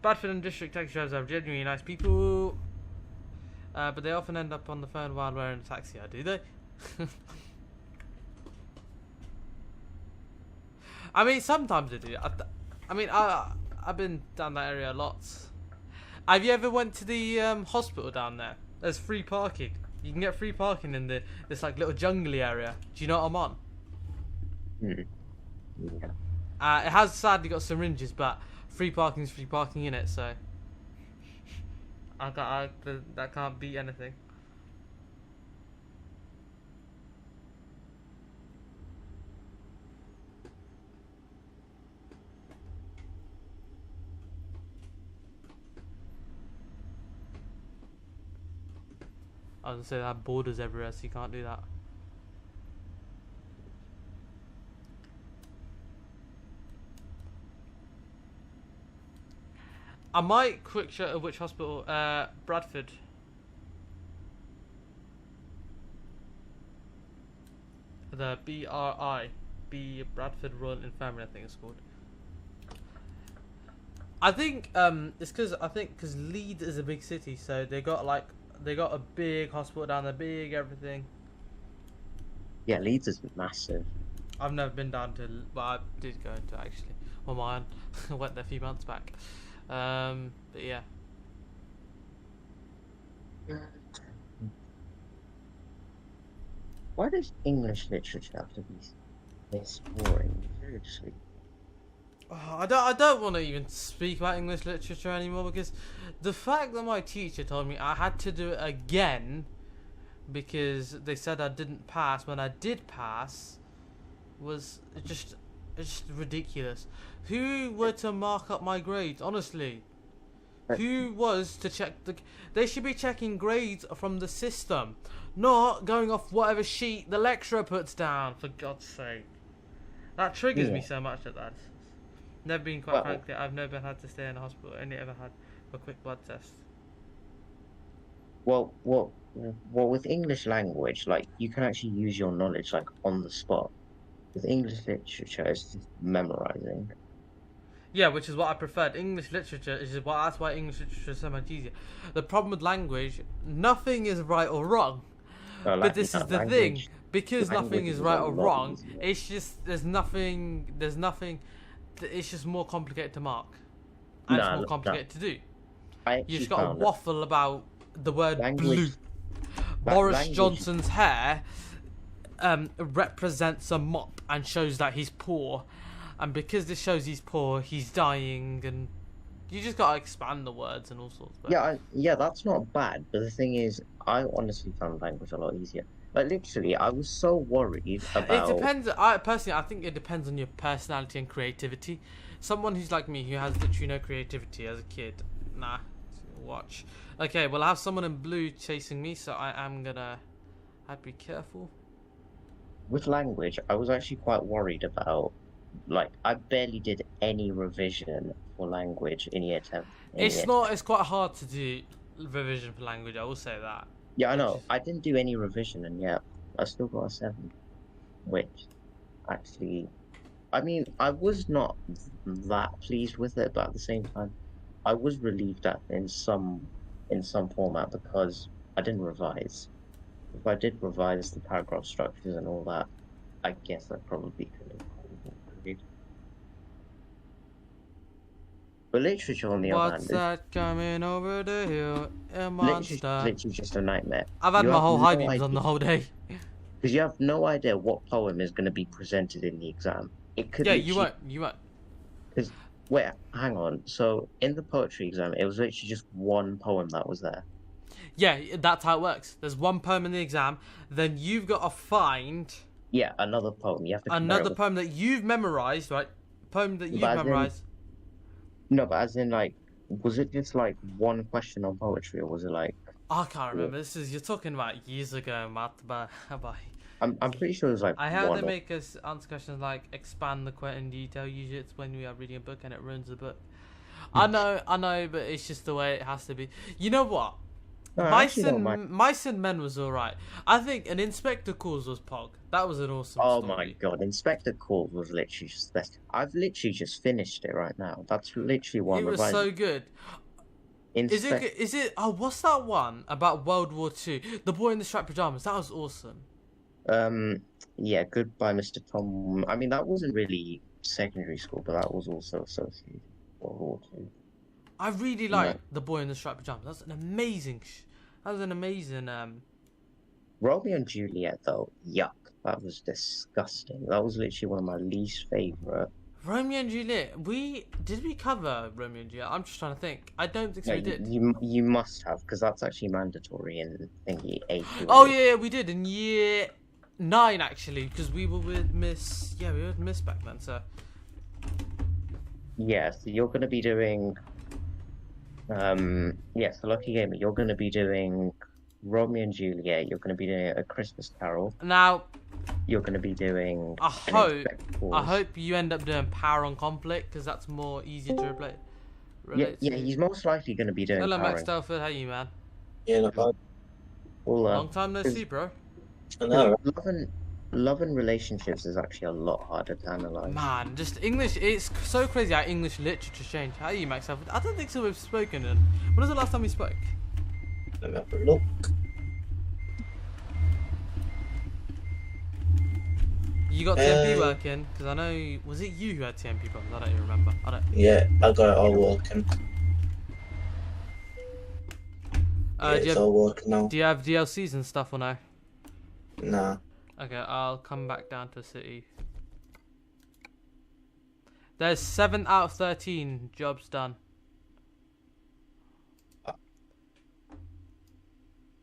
Bradford and District taxi drivers are genuinely nice people, but they often end up on the phone while we're in a taxi. Do they? I mean, sometimes they do. I've been down that area a lot. Have you ever went to the hospital down there? There's free parking. You can get free parking in this like little jungly area. Do you know what I'm on? Yeah. It has sadly got syringes, but free parking's free parking in it, so that can't beat anything. I was gonna say they have borders everywhere, so you can't do that. I might quick show which hospital. Bradford. The B Bradford Royal Infirmary, I think it's called. I think it's because Leeds is a big city, so they got a big hospital down there, big everything. Yeah, Leeds is massive. I've never been down to, but I did go into actually. Well, mine I went there a few months back. But yeah. Why does English literature have to be this boring? Seriously. I don't want to even speak about English literature anymore, because the fact that my teacher told me I had to do it again because they said I didn't pass when I did pass was just ridiculous. Who were to mark up my grades, honestly? Who was to check they should be checking grades from the system, not going off whatever sheet the lecturer puts down, for God's sake. That triggers me so much at that. Never been, quite frankly, I've never had to stay in a hospital, only ever had a quick blood test. Well, with English language, like, you can actually use your knowledge, like, on the spot. With English literature, it's just memorizing. Yeah, which is what I preferred. That's why English literature is so much easier. The problem with language, nothing is right or wrong. But this is the thing, because nothing is right or wrong, it's just, there's nothing, it's just more complicated to mark. And it's more complicated to do. You just got to waffle about the word blue. Boris Johnson's hair represents a mop and shows that he's poor. And because this shows he's poor, he's dying, and you just got to expand the words and all sorts. Yeah, that's not bad. But the thing is, I honestly found language a lot easier. Like literally, I was so worried about. It depends. I think it depends on your personality and creativity. Someone who's like me, who has literally no creativity as a kid, nah. Watch. Okay, well I have someone in blue chasing me, so I'd be careful. With language, I was actually quite worried about. Like, I barely did any revision for language in year 10. It's not. It's quite hard to do revision for language. I will say that. Yeah, I know. I didn't do any revision, and yet I still got a 7, which actually, I mean, I was not that pleased with it, but at the same time, I was relieved that in some format because I didn't revise. If I did revise the paragraph structures and all that, I guess I probably could have improved. But literature, on the other hand, what's that coming over the hill? A monster. literally just a nightmare. I've had my whole high beams on the whole day. Because you have no idea what poem is going to be presented in the exam. It could. Yeah, you won't. Because wait, hang on. So in the poetry exam, it was literally just one poem that was there. Yeah, that's how it works. There's one poem in the exam, then you've got to find. Yeah, another poem. You have to. Another poem that you've memorized, right? Poem that you've memorized. No, but as in, like, was it just like one question on poetry, or was it like? I can't remember. You're talking about years ago, Matt. But I'm pretty sure it was like. I have to make us answer questions like expand the quote in detail. Usually, it's when we are reading a book and it ruins the book. I know, but it's just the way it has to be. You know what? No, Mice and Men was alright. I think an Inspector Calls was Pog. That was an awesome story. My god, Inspector Calls was literally just best. I've literally just finished it right now. That's literally one. It was so good. Is it? Oh, what's that one about World War II? The Boy in the Striped Pajamas. That was awesome. Yeah. Goodbye, Mr. Tom. I mean, that wasn't really secondary school, but that was also associated with World War II. I really like The Boy in the Striped Pajamas. That's an amazing. Romeo and Juliet, though, yuck. That was disgusting. That was literally one of my least favorite. Romeo and Juliet. Did we cover Romeo and Juliet? I'm just trying to think. I don't think so. We did. You must have, because that's actually mandatory in thingy 8. Oh yeah, we did in year 9 actually, because we were with Miss. Yeah, we were with Miss back then. So. Yeah, so you're going to be doing. Yes, the Lucky Gamer. You're going to be doing Romeo and Juliet. You're going to be doing A Christmas Carol. Now, you're going to be doing. I hope you end up doing Power and Conflict because that's more easier to relate. Yeah, he's most likely going to be doing. Hello, Max Telford. How you, man? Yeah, not bad. Well, long time no see, bro. I know. Love and relationships is actually a lot harder to analyze. Man, just English. It's so crazy how English literature changed. How are you, Max Telford? I don't think so. We've spoken. When was the last time we spoke? Let me have a look. You got TMP working? Because I know, was it you who had TMP problems? I don't even remember. Yeah, I got it all working. It's all working now. Do you have DLCs and stuff or no? Nah. Okay, I'll come back down to the city. There's 7 out of 13 jobs done.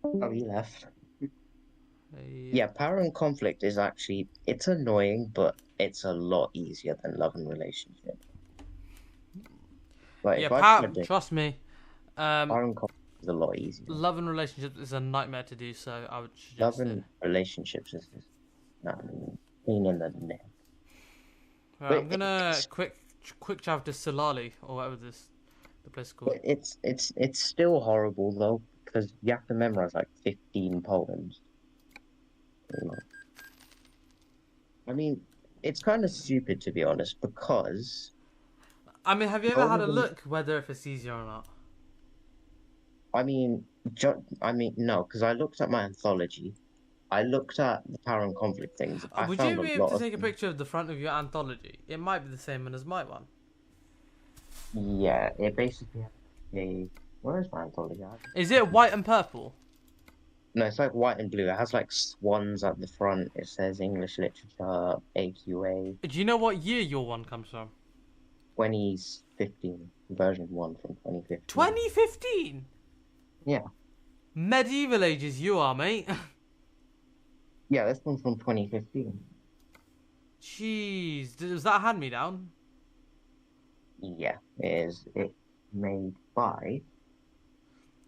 Oh, you left. Yeah, Power and Conflict is actually, it's annoying, but it's a lot easier than Love and Relationship. Like, yeah, trust me. Power and Conflict is a lot easier. Love and Relationships is a nightmare to do, so I would suggest Love and Relationships is just pain in the neck. Right, I'm gonna quick travel to Solali or whatever the place is called. It's still horrible though, because you have to memorize like 15 poems. I mean, it's kind of stupid to be honest, because. I mean, have you ever had a look whether if it's easier or not? I mean, no, because I looked at my anthology. I looked at the Power and Conflict things. Would you be able to take a picture of the front of your anthology? It might be the same one as my one. Yeah, it basically. Where is my anthology? Is it white and purple? No, it's like white and blue. It has like swans at the front. It says English Literature, AQA. Do you know what year your one comes from? 2015, version 1 from 2015. 2015? Yeah. Medieval ages you are, mate. Yeah, this one's from 2015. Jeez, was that a hand-me-down? Yeah, it is. It's made by.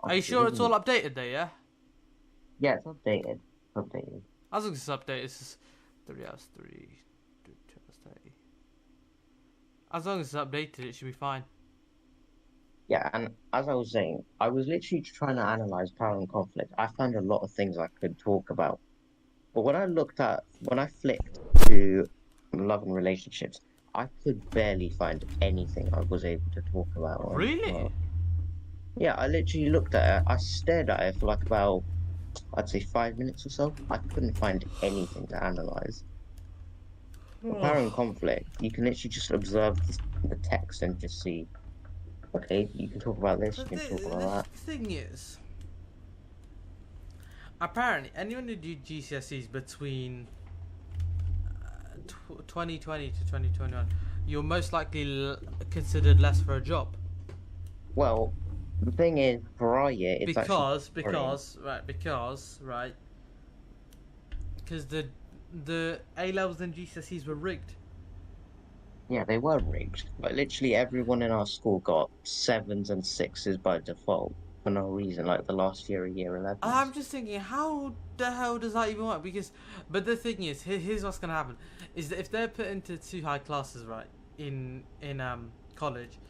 Are you sure it's all updated there, yeah? Yeah, it's updated. Updated. As long as it's updated, it's just 3 hours 3, 2 hours 30. As long as it's updated, it should be fine. Yeah, and as I was saying, I was literally trying to analyze power and conflict. I found a lot of things I could talk about. But when I flicked to love and relationships, I could barely find anything I was able to talk about. Really? Yeah, I literally looked at it. I stared at it for like about, I'd say 5 minutes or so. I couldn't find anything to analyze. Power and conflict, you can literally just observe the text and just see, okay, you can talk about this, you can talk about that. The thing is, apparently, anyone who did GCSEs between 2020 to 2021, you're most likely considered less for a job. Well, the thing is, for our year, it's because the A levels and GCSEs were rigged. Yeah, they were rigged, but literally everyone in our school got 7s and 6s by default for no reason, like the last year of year 11. I'm just thinking, how the hell does that even work? But the thing is, here's what's gonna happen: is that if they're put into 2 high classes, right, in college,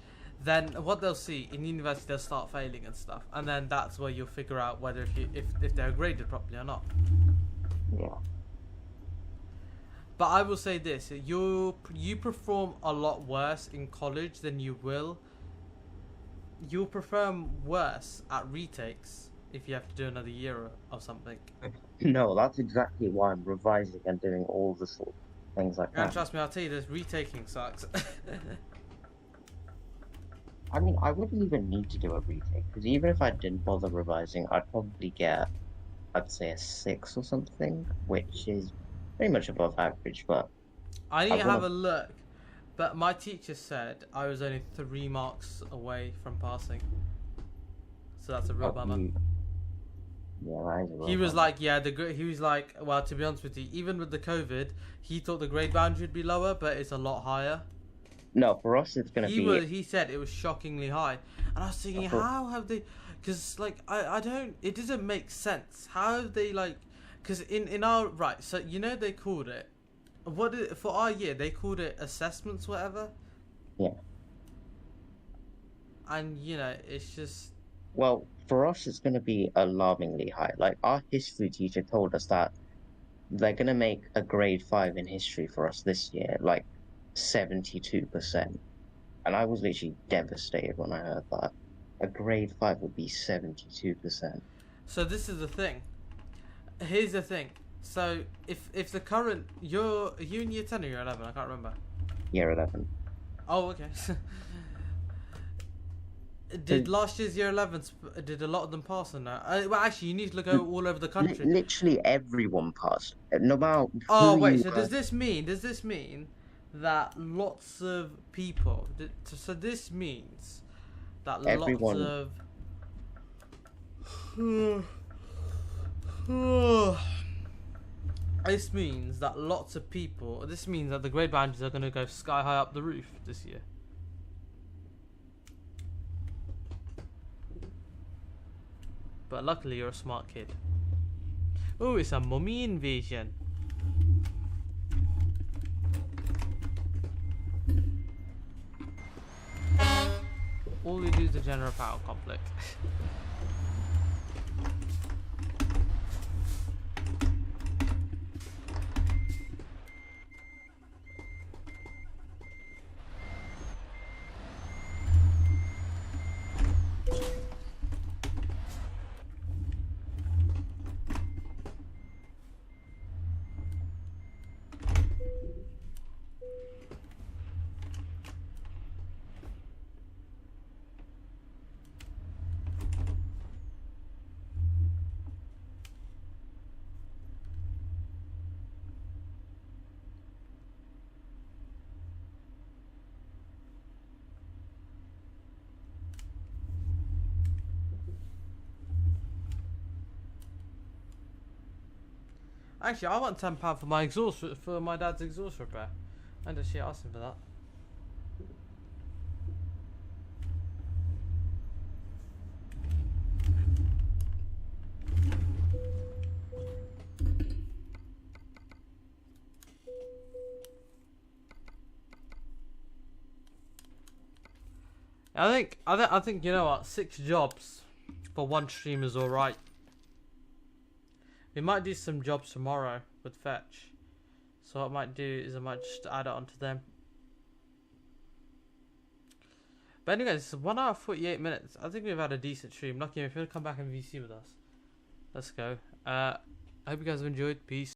then what they'll see in university, they'll start failing and stuff, and then that's where you'll figure out whether if they're graded properly or not. Yeah. But I will say this: you perform a lot worse in college than you will. You'll perform worse at retakes if you have to do another year or something. No, that's exactly why I'm revising and doing all the sort of things like that. And trust me, I'll tell you this: retaking sucks. I mean, I wouldn't even need to do a retake, because even if I didn't bother revising, I'd probably get, I'd say, a 6 or something, which is pretty much above average, but... I need to have a look, but my teacher said I was only 3 marks away from passing. So that's a real bummer. Yeah, that is a real He was bummer. like, he was like, well, to be honest with you, even with the COVID, he thought the grade boundary would be lower, but it's a lot higher. No, for us it's going to be... He said it was shockingly high. And I was thinking, how have they... Because, like, I don't... It doesn't make sense. How have they, like... Because in our... Right, so, you know they called it... For our year, they called it assessments, whatever. Yeah. And, you know, it's just... Well, for us it's going to be alarmingly high. Like, our history teacher told us that they're going to make a grade 5 in history for us this year, like 72%. And I was literally devastated when I heard that. A grade 5 would be 72%. So this is the thing. Here's the thing. So if the current... Are you in year 10 or year 11? I can't remember. Year 11. Oh, okay. Did last year's year 11s, did a lot of them pass or no? Well, actually, you need to look all over the country. Literally everyone passed. No matter... Oh, wait, so does this mean that lots of people... So this means that everyone... lots of... This means that lots of people... This means that the grade boundaries are going to go sky high up the roof this year. But luckily you're a smart kid. Oh, it's a mummy invasion. All we do is the general power conflict. Actually, I want £10 for my exhaust for my dad's exhaust repair. I actually asked him for that. I think you know what, 6 jobs for one stream is alright. We might do some jobs tomorrow with Fetch. So what I might do is I might just add it onto them. But anyways, it's 1 hour 48 minutes. I think we've had a decent stream. Lucky if you want to come back and VC with us. Let's go. I hope you guys have enjoyed. Peace.